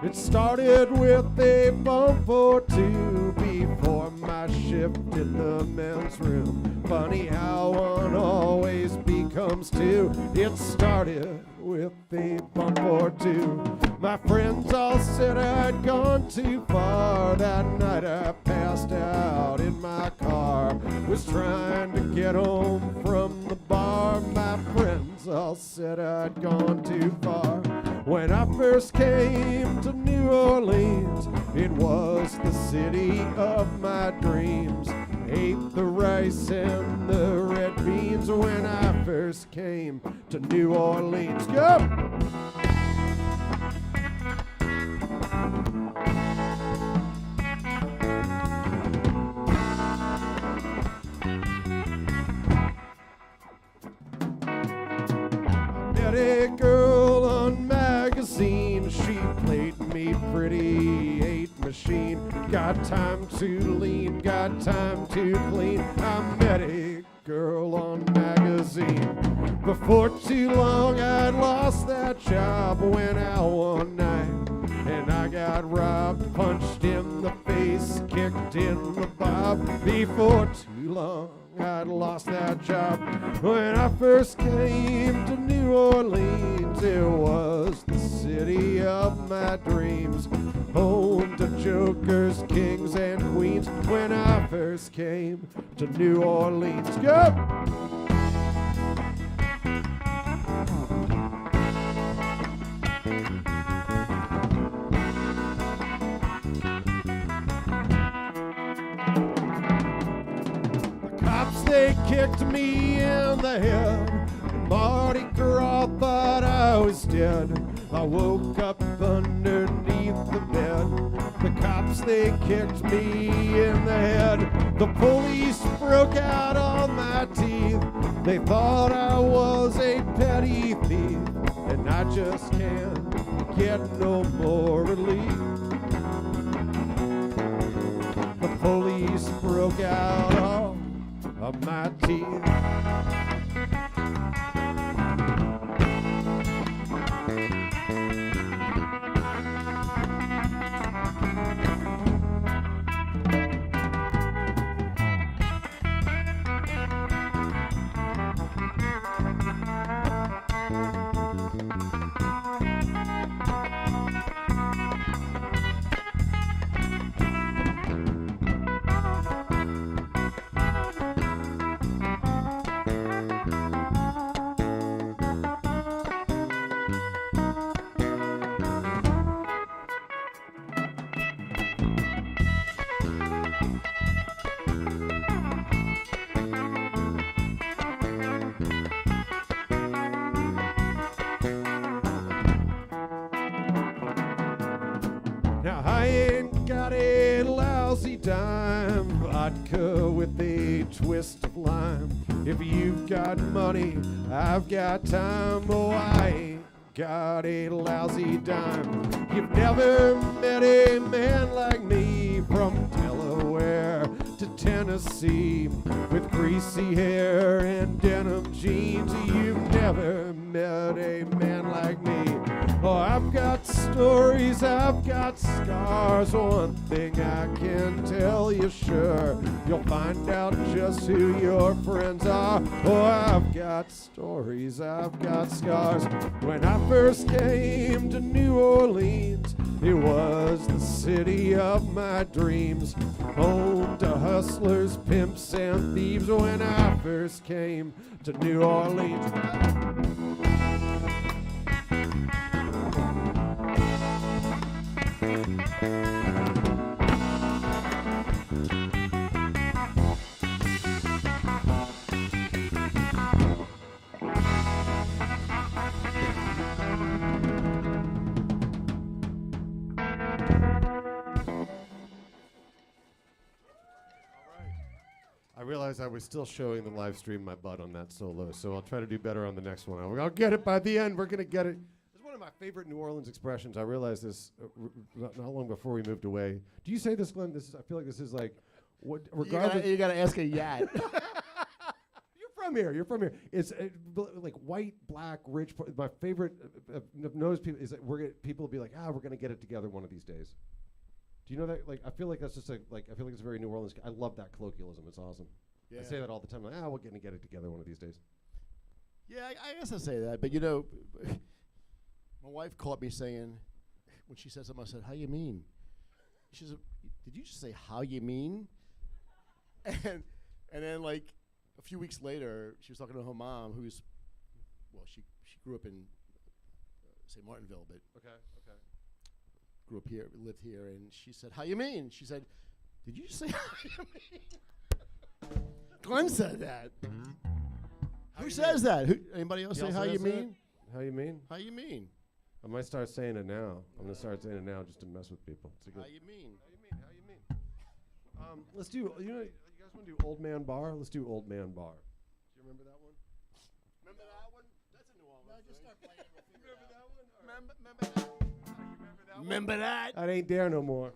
It started with a bump or two before my shift in the men's room. Funny how one always becomes two. It started with a bump or two. My friends all said I'd gone too far. That night I passed out in my car. Was trying to get home from the bar. My friends all said I'd gone too far. When I first came to New Orleans, it was the city of my dreams. Ate the rice and the red beans when I first came to New Orleans. Go! Met a girl on magazine, she played me pretty 8 machine. Got time to lean, got time to clean. I met a girl on magazine. Before too long I'd lost that job. Went out one night and I got robbed, punched in the face, kicked in the bob. Before too long I'd lost that job. When I first came to New Orleans, it was the city of my dreams, home to jokers, kings, and queens. When I first came to New Orleans, go! They kicked me in the head. Mardi Gras thought I was dead. I woke up underneath the bed. The cops, they kicked me in the head. The police broke out on my teeth. They thought I was a petty thief, and I just can't get no more relief. The police of my teeth. Now I ain't got a lousy dime, vodka with a twist of lime. If you've got money, I've got time. Oh, I ain't got a lousy dime. You've never met a man like me, from Delaware to Tennessee, with greasy hair and denim jeans. You've never met a man like me. Oh, I've got stories, I've got scars. One thing I can tell you sure, you'll find out just who your friends are. Oh, I've got stories, I've got scars. When I first came to New Orleans, it was the city of my dreams, home to hustlers, pimps, and thieves. When I first came to New Orleans. I realized I was still showing the live stream my butt on that solo, so I'll try to do better on the next one. I'll get it by the end. We're going to get it. It's one of my favorite New Orleans expressions. I realized this not long before we moved away. Do you say this, Glenn? I feel like this is like, what, regardless. You gotta ask a yat. You're from here. It's like white, black, rich. My favorite, I've noticed people, is that people will be like, we're going to get it together one of these days. Do you know that? Like, I feel like that's just I feel like it's very New Orleans. I love that colloquialism. It's awesome. Yeah. I say that all the time. Like, we're going to get it together one of these days. Yeah, I guess I say that, but you know, my wife caught me saying, when she said something, I said, "How you mean?" She said, "Did you just say how you mean?" And then like a few weeks later, she was talking to her mom, she grew up in St. Martinville, but Okay. grew up here, lived here, and she said, "How you mean?" She said, "Did you just say how you mean?" Glenn said that. Who says that? Anybody else say how you mean? How you mean? How you mean? I might start saying it now. I'm going to start saying it now just to mess with people. It's a good. How you mean? How you mean? Let's do. You guys want to do Old Man Bar? Let's do Old Man Bar. Do you remember that one? Remember that one? That's a New Orleans. No, just start playing. Remember that one? Remember that? Remember that? That ain't there no more.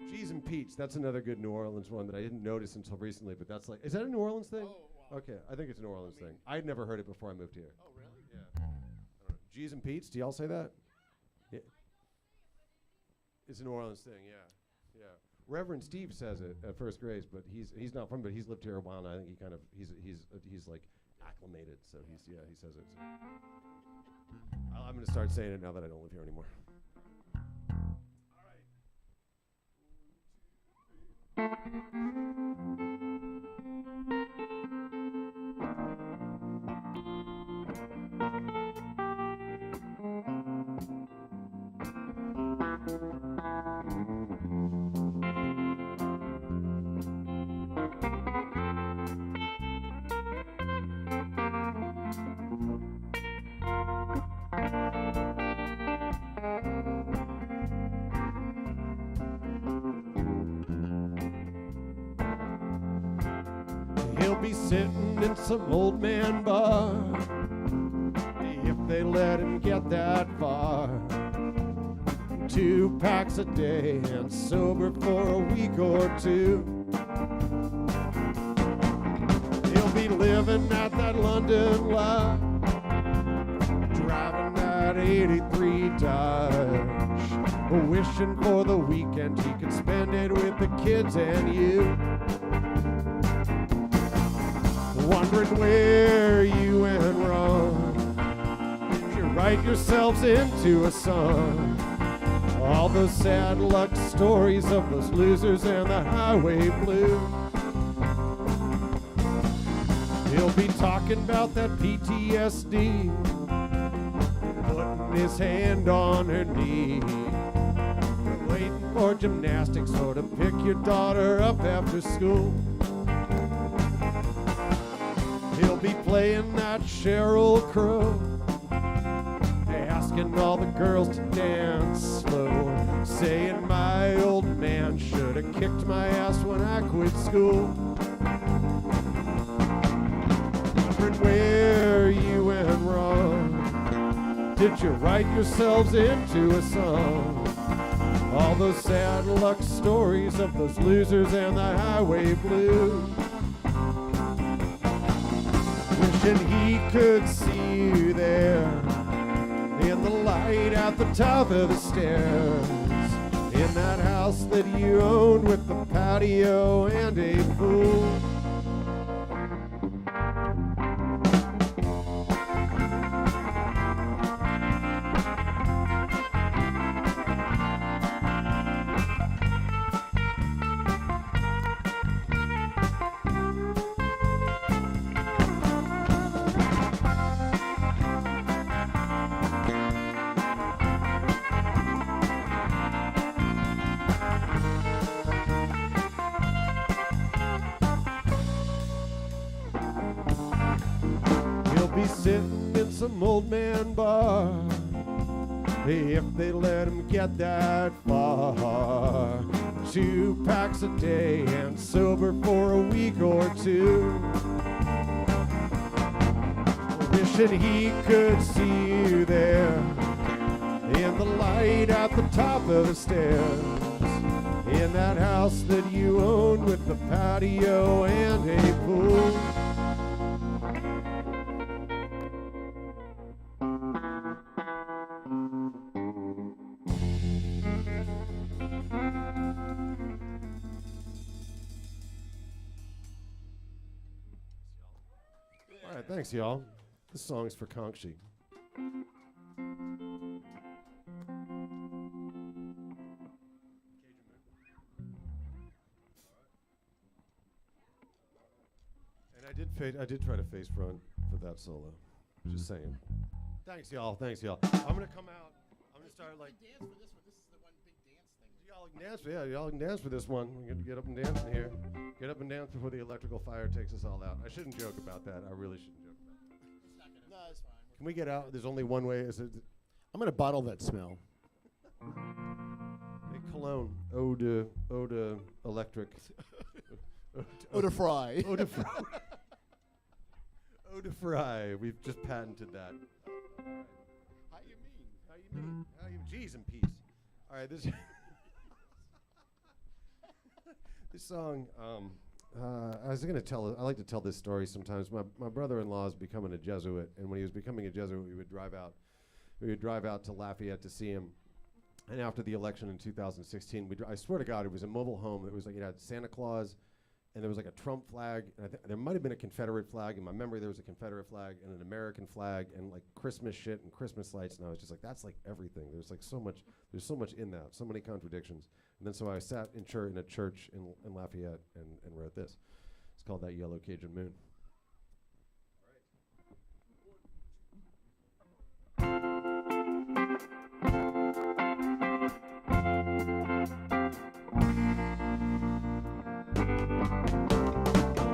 Cheese and Peach. That's another good New Orleans one that I didn't notice until recently. But that's like, is that a New Orleans thing? Oh, wow. Okay, I think it's a New Orleans thing. I'd never heard it before I moved here. Oh, really? Yeah. I don't know. Cheese and Peach. Do y'all say that? Yeah. It's a New Orleans thing. Yeah. Reverend Steve says it at first grade, but he's not from, but he's lived here a while, and I think he's like acclimated, so he says it. So. I'm going to start saying it now that I don't live here anymore. He'll be sitting in some old man bar if they let him get that far. 2 packs a day and sober for a week or two. revving at that London lot, driving that 83 Dodge, wishing for the weekend he could spend it with the kids and you, wondering where you went wrong. You write yourselves into a song, all those sad luck stories of those losers and the highway blues. He'll be talking about that PTSD, putting his hand on her knee, waiting for gymnastics or to pick your daughter up after school. He'll be playing that Sheryl Crow, asking all the girls to dance slow, saying my old man should have kicked my ass when I quit school. Wondering where you went wrong. Did you write yourselves into a song? All those sad luck stories of those losers and the highway blues. Wishing he could see you there, in the light at the top of the stairs, in that house that you owned with the patio and a pool. Be sitting in some old man bar, if they let him get that far. 2 packs a day and sober for a week or two, wishing he could see you there, in the light at the top of the stairs, in that house that you own with the patio and a pool. All right, thanks, y'all. This song's for Kongshi. And I did try to face front for that solo. Just saying. Thanks, y'all. Thanks, y'all. I'm gonna come out. I'm gonna start like. Dance for this one. This is the one big dance thing. Y'all can dance. Yeah, y'all can dance for this one. We get to get up and dance in here. Get up and dance before the electrical fire takes us all out. I shouldn't joke about that. I really shouldn't joke about that. No, it's fine. Can we get out? There's only one way. Is it? I'm going to bottle that smell. Hey, cologne. Eau de electric. Eau de fry. Eau de fry. Eau de fry. We've just patented that. How you mean? How you mean? How you? Jeez and peace. All right, this. This song, I was going to tell. I like to tell this story sometimes. My brother-in-law is becoming a Jesuit, and when he was becoming a Jesuit, we would drive out to Lafayette to see him. And after the election in 2016, I swear to God, it was a mobile home. It was like it had Santa Claus, and there was like a Trump flag, and there might have been a Confederate flag. In my memory, there was a Confederate flag and an American flag, and like Christmas shit and Christmas lights. And I was just like, that's like everything. There's like so much. There's so much in that. So many contradictions. And then so I sat in a church in Lafayette and wrote this. It's called That Yellow Cajun Moon.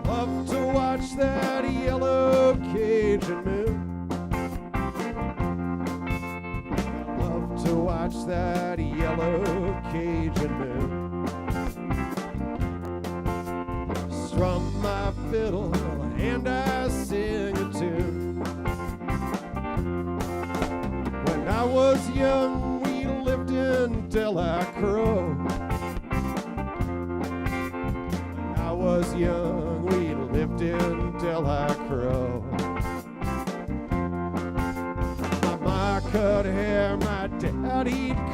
Love to watch that yellow Cajun moon. Love to watch that yellow Cajun moon. Strum my fiddle and I sing a tune. When I was young, we lived in Delacroix. When I was young, we lived in Delacroix.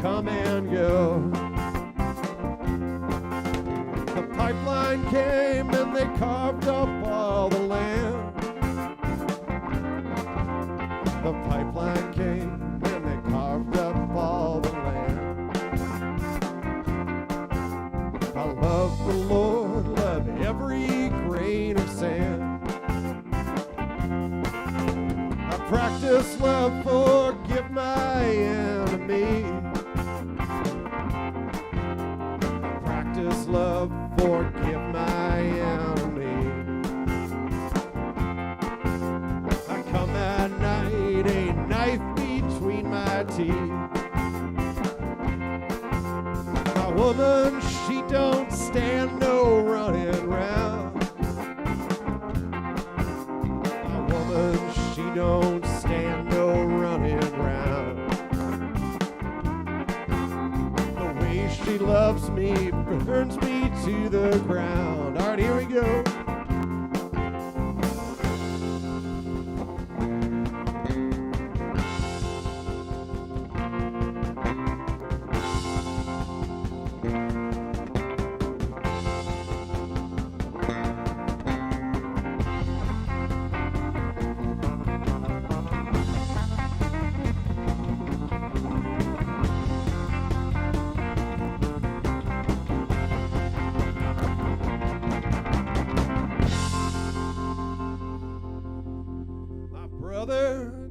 come and go. The pipeline came and they carved up all the land. The pipeline came and they carved up all the land. I love the Lord, love every grain of sand. I practice love, forgive my enemy. I practice love, forgive my enemy. I come at night, a knife between my teeth. My woman, she don't stand no running round. My woman, she don't stand no running round. The way she loves me burns me to the ground. All right, here we go.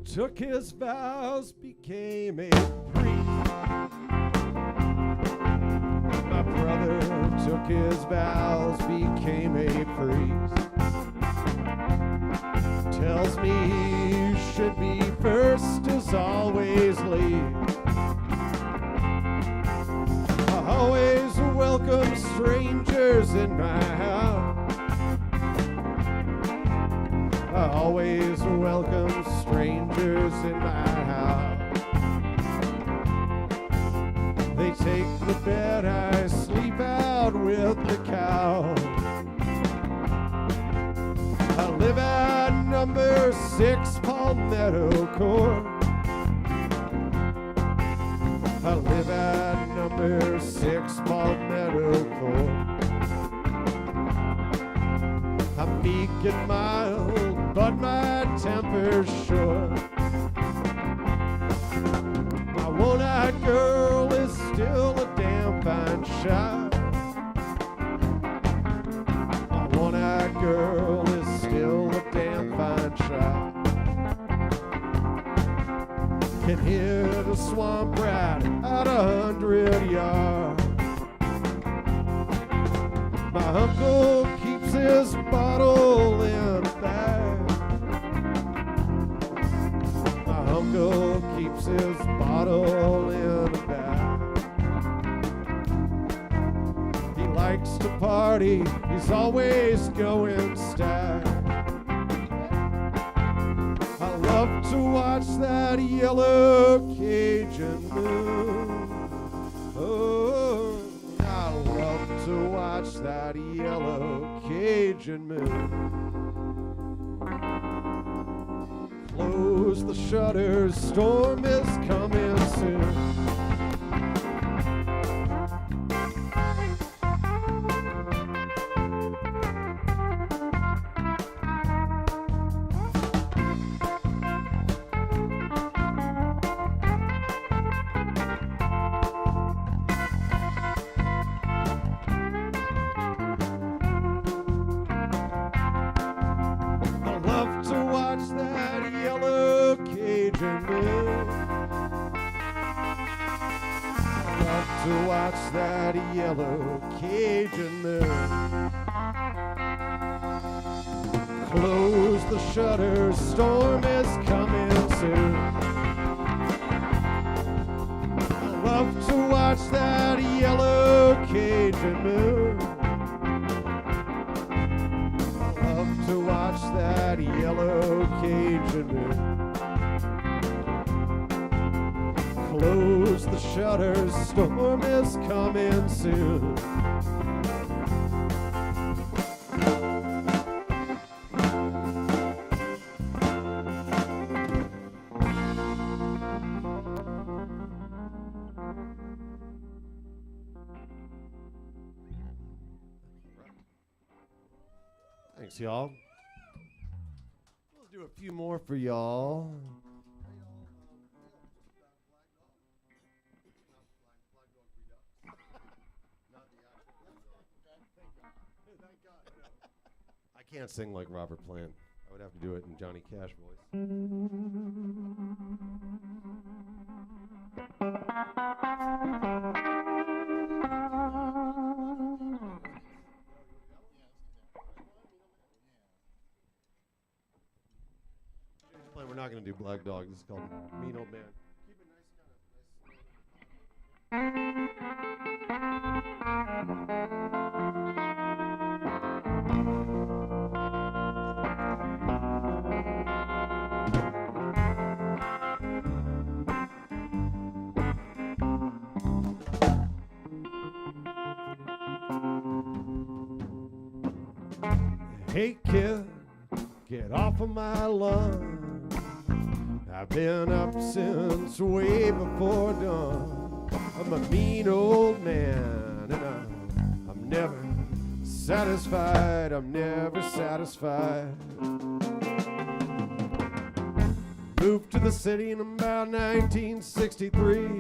Took his vows, became a priest. My brother took his vows, became a priest. Tells me you should be first as always lead. I always welcome strangers in my house. I always welcome strangers in my house. They take the bed, I sleep out with the cow. I live at number 6 Palmetto Court. I live at number 6 Palmetto Court. I'm meek and mild, but my temper's short. My one-eyed girl is still a damn fine shot. My one-eyed girl is still a damn fine shot. Can hit a swamp rat at 100 yards. My uncle keeps his bottle in a bag. My uncle keeps his bottle in a bag. He likes to party, he's always going stag. I love to watch that yellow Cajun moon. Oh, I love to watch that yellow Cajun moon. Close the shutters, storm is coming soon. To watch that yellow Cajun moon. Close the shutters, storm is coming soon. I love to watch that yellow Cajun moon. I love to watch that yellow Cajun moon. Close the shutters, storm is coming soon. Thanks, y'all. We'll do a few more for y'all. I can't sing like Robert Plant. I would have to do it in Johnny Cash voice. We're not going to do Black Dog. This is called Mean Old Man. Keep it nice, Hey kid, get off of my lawn. I've been up since way before dawn. I'm a mean old man, and I'm never satisfied. I'm never satisfied. Moved to the city in about 1963.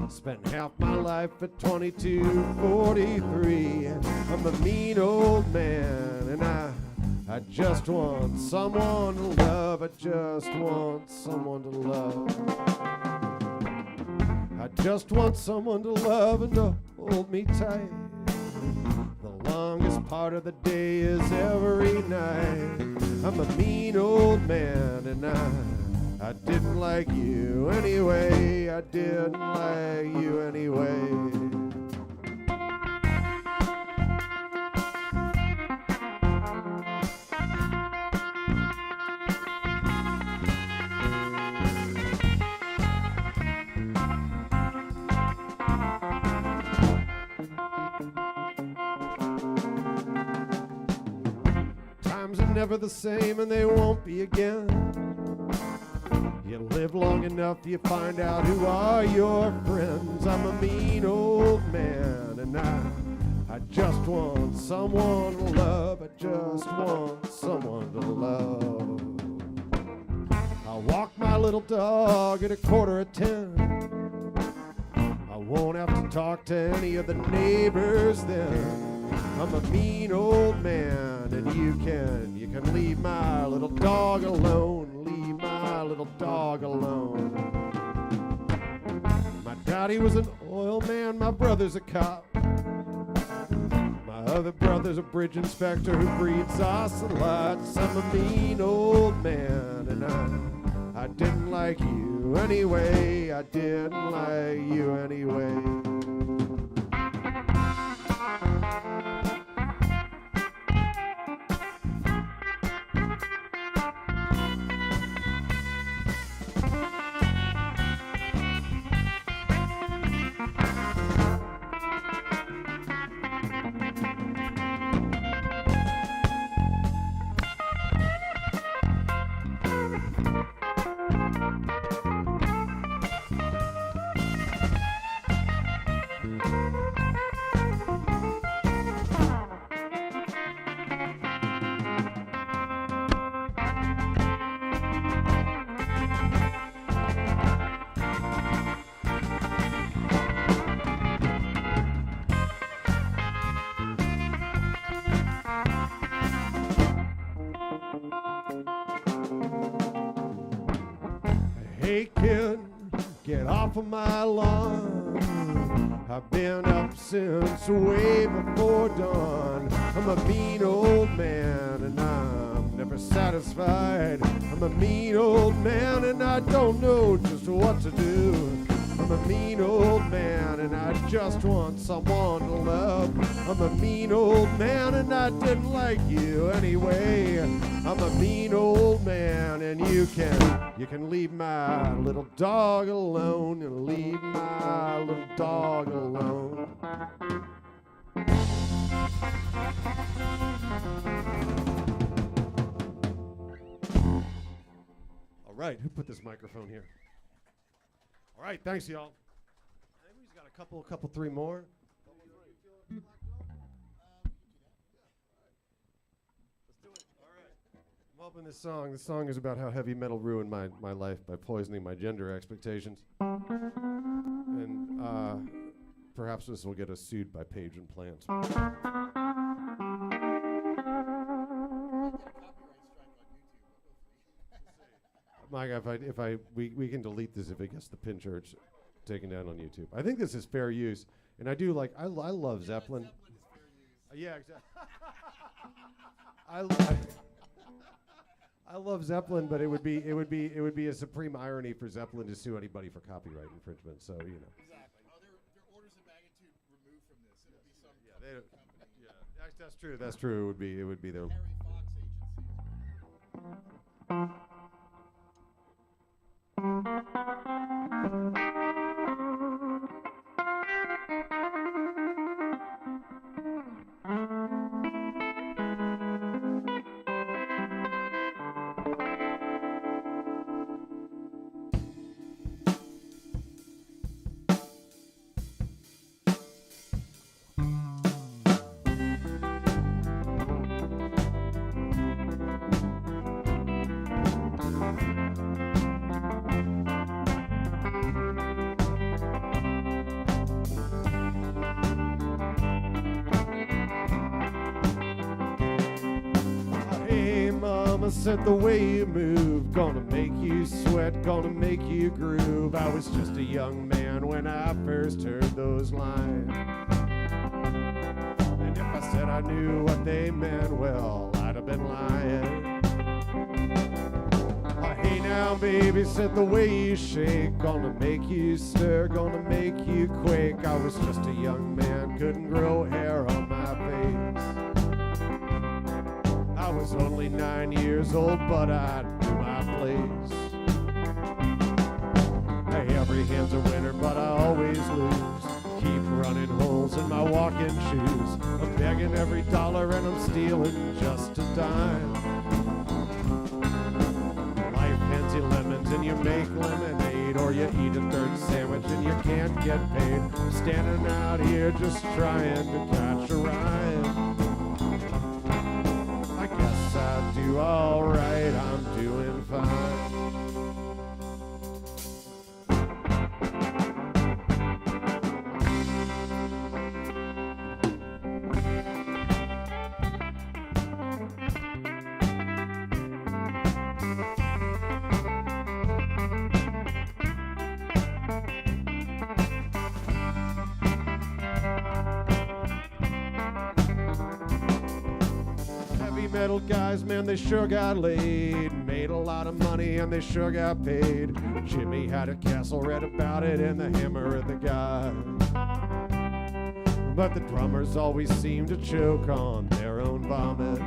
Spent half my life at 2243. I'm a mean old man, and I just want someone to love. I just want someone to love. I just want someone to love and to hold me tight. The longest part of the day is every night. I'm a mean old man, and I didn't like you anyway. I didn't like you anyway. Times are never the same, and they won't be again. You live long enough, you find out who are your friends. I'm a mean old man, and I just want someone to love. I just want someone to love. I walk my little dog at 9:45. I won't have to talk to any of the neighbors then. I'm a mean old man, and you can leave my little dog alone. Leave my little dog alone. My daddy was an oil man, my brother's a cop. My other brother's a bridge inspector who breeds ocelots. I'm a mean old man, and I didn't like you anyway. I didn't like you anyway. Hey kid, get off of my lawn. I've been up since way before dawn. I'm a mean old man, and I'm never satisfied. I'm a mean old man, and I don't know just what to do. I'm a mean old man, and I just want someone to love. I'm a mean old man, and I didn't like you anyway. I'm a mean old man, and you can leave my little dog alone, and leave my little dog alone. All right, who put this microphone here? All right, thanks, y'all. I think we've got a couple, three more. helping this song. This song is about how heavy metal ruined my life by poisoning my gender expectations. And perhaps this will get us sued by Page and Plant. Mike, we can delete this if it gets the PinChurch taken down on YouTube. I think this is fair use, and I do like. I love Zeppelin. Yeah, exactly. I love Zeppelin, but it would be a supreme irony for Zeppelin to sue anybody for copyright infringement. So you know. Exactly. Oh, they're orders of magnitude removed from this. It would be some Yeah, company. yeah, that's true. That's true. It would be their. Harry Fox agency. Said the way you move, gonna make you sweat, gonna make you groove. I was just a young man when I first heard those lines. And if I said I knew what they meant, well, I'd have been lying. Hey now, baby, said the way you shake, gonna make you stir, gonna make you quake. I was just a young man, couldn't grow hair on my face. I was only 9 years old, but I knew my place. Hey, every hand's a winner, but I always lose. Keep running holes in my walking shoes. I'm begging every dollar and I'm stealing just a dime. Life hands you lemons and you make lemonade, or you eat a dirt sandwich and you can't get paid. I'm standing out here just trying to catch a rhyme. I do all right, I'm doing fine. Metal guys, man, they sure got laid. Made a lot of money and they sure got paid. Jimmy had a castle, read about it in the Hammer of the God. But the drummers always seem to choke on their own vomit.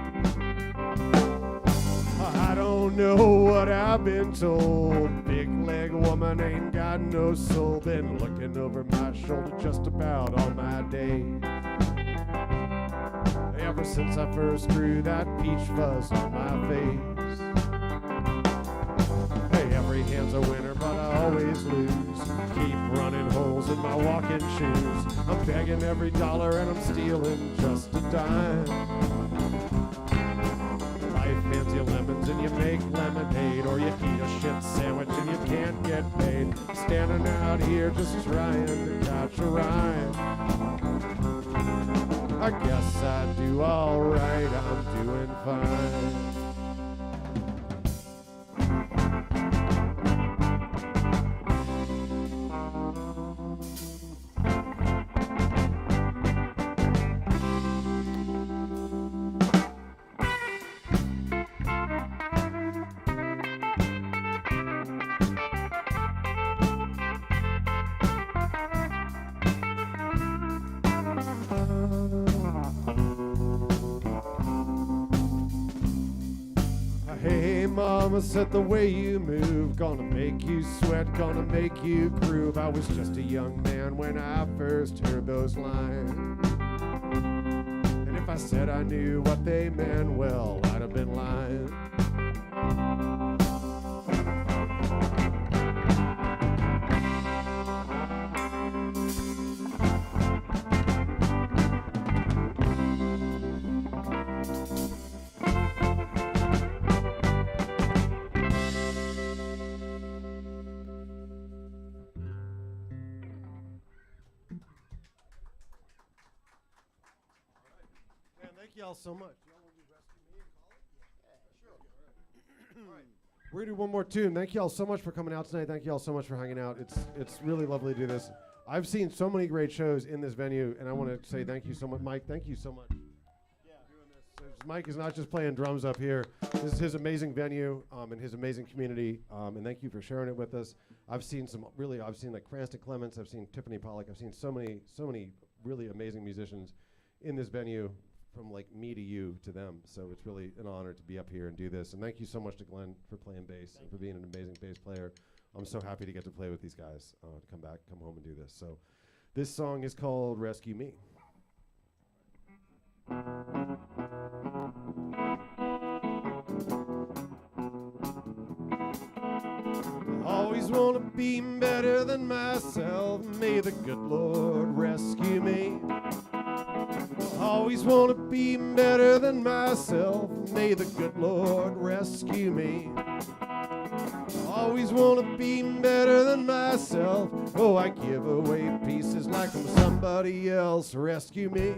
I don't know what I've been told. Big leg woman ain't got no soul. Been looking over my shoulder just about all my days. Ever since I first grew that peach fuzz on my face. Hey, every hand's a winner, but I always lose. Keep running holes in my walking shoes. I'm begging every dollar and I'm stealing just a dime. Life hands you lemons and you make lemonade, or you eat a shit sandwich and you can't get paid. Standing out here just trying to catch a rhyme. I guess I do all right, I'm doing fine. Hey mama, said the way you move, gonna make you sweat, gonna make you groove. I was just a young man when I first heard those lines. And if I said I knew what they meant, well, I'd have been lying. y'all so much. We're gonna do one more tune. Thank y'all so much for coming out tonight. Thank y'all so much for hanging out. It's really lovely to do this. I've seen so many great shows in this venue, and I want to say thank you so much, Mike. Thank you so much. Doing this. So Mike is not just playing drums up here. This is his amazing venue and his amazing community. And thank you for sharing it with us. I've seen like Cranston Clements. I've seen Tiffany Pollack. I've seen so many really amazing musicians in this venue. From like me to you to them. So it's really an honor to be up here and do this. And thank you so much to Glenn for playing bass and for being an amazing bass player. I'm so happy to get to play with these guys, to come home and do this. So this song is called Rescue Me. Always want to be better than myself. May the good Lord rescue me. Always want to be better than myself. May the good Lord rescue me. Always want to be better than myself. Oh, I give away pieces like I'm somebody else. Rescue me.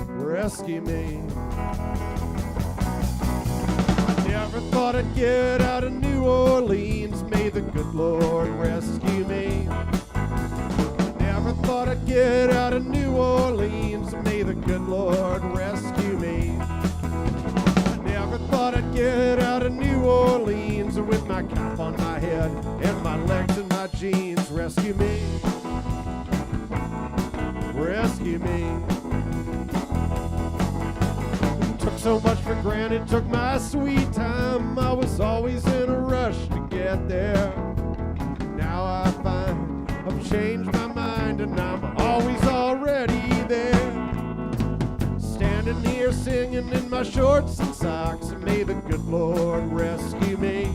Rescue me. Never thought I'd get out of New Orleans. May the good Lord rescue me. Never thought I'd get out of New Orleans. May the good Lord rescue me. I never thought I'd get out of New Orleans with my cap on my head and my legs in my jeans. Rescue me. Rescue me. Took so much for granted, took my sweet time. I was always in a rush to get there. Now I find I've changed my mind and I'm always already there. Standing here singing in my shorts and socks. May the good Lord rescue me.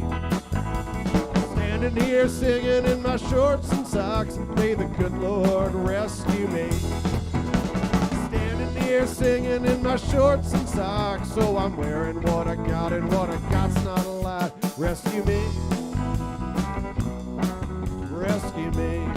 Standing here singing in my shorts and socks. May the good Lord rescue me. Standing here singing in my shorts and socks. So I'm wearing what I got, and what I got's not a lot. Rescue me. Rescue me.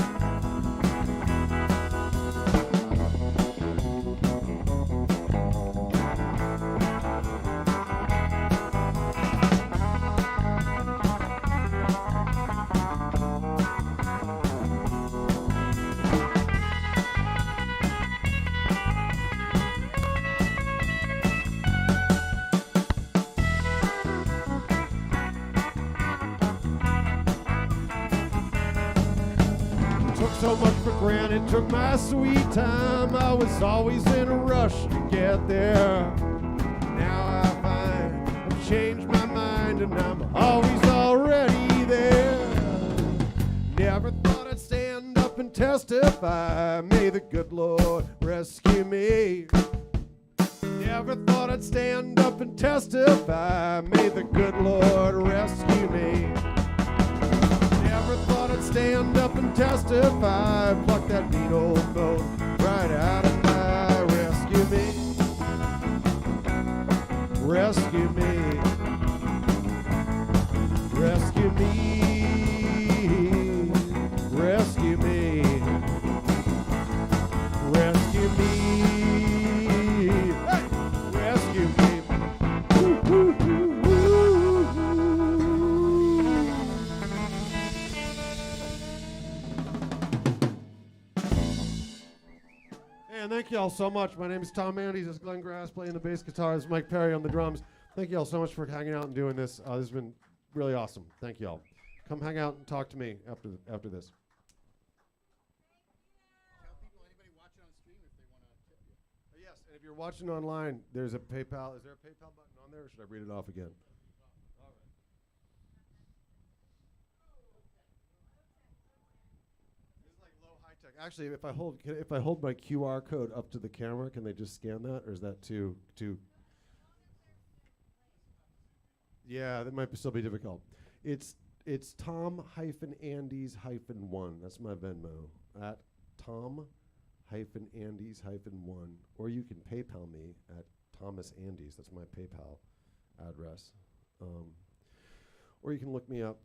So much for granted, took my sweet time. I was always in a rush to get there. Now I find I've changed my mind and I'm always already there. Never thought I'd stand up and testify. May the good Lord rescue me. Never thought I'd stand up and testify. May the good Lord rescue me. Never thought I'd stand up and testify. Pluck that mean old boat right out of my. Rescue me. Rescue me. Rescue me. Rescue me. Rescue me. Hey! Rescue me. Woo, woo, woo, woo, woo. And thank you all so much. My name is Tom Andes. This is Glenn Grass playing the bass guitar. This is Mike Perry on the drums. Thank you all so much for hanging out and doing this. This has been really awesome. Thank you all. Come hang out and talk to me after this. Tell people, anybody watching on stream, if they want to tip you. Yes, and if you're watching online, there's a PayPal. Is there a PayPal button on there, or should I read it off again? All right. This is like low high tech. Actually, if I hold my QR code up to the camera, can they just scan that, or is that too? Yeah, that might still be difficult. It's Tom-Andes-1. That's my Venmo at Tom-Andes-1, or you can PayPal me at Thomas Andes. That's my PayPal address, or you can look me up.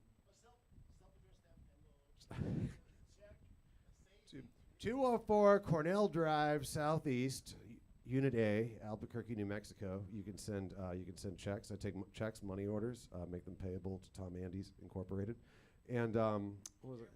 204 Cornell Drive Southeast, Unit A, Albuquerque, New Mexico. You can send checks. I take checks, money orders, make them payable to Tom Andes Incorporated. And what was it?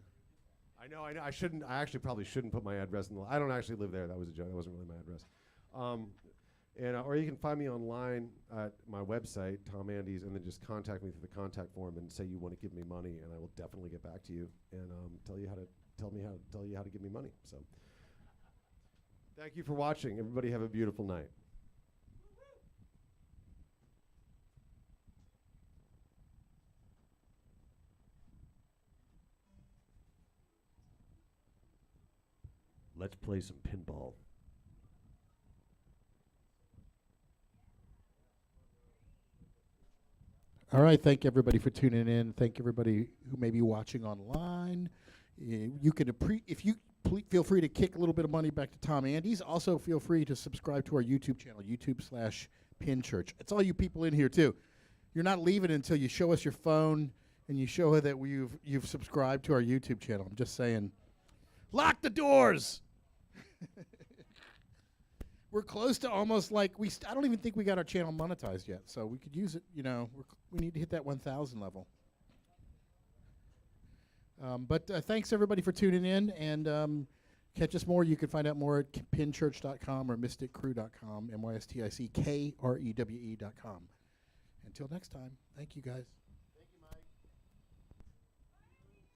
I know. I shouldn't. I actually probably shouldn't put my address in the. I don't actually live there. That was a joke. That wasn't really my address. Or you can find me online at my website, Tom Andes, and then just contact me through the contact form and say you want to give me money, and I will definitely get back to you and tell you how to give me money. So, thank you for watching. Everybody have a beautiful night. Let's play some pinball. All right, thank everybody for tuning in. Thank everybody who may be watching online. You can feel free to kick a little bit of money back to Tom Andes. Also, feel free to subscribe to our YouTube channel, YouTube/PinChurch. It's all you people in here too. You're not leaving until you show us your phone and you show her that you've subscribed to our YouTube channel. I'm just saying, lock the doors. We're close to almost like I don't even think we got our channel monetized yet, so we could use it. We need to hit that 1,000 level. But thanks everybody for tuning in, and catch us more. You can find out more at pinchurch.com or mysticcrew.com, mystickrewe.com. Until next time, thank you guys.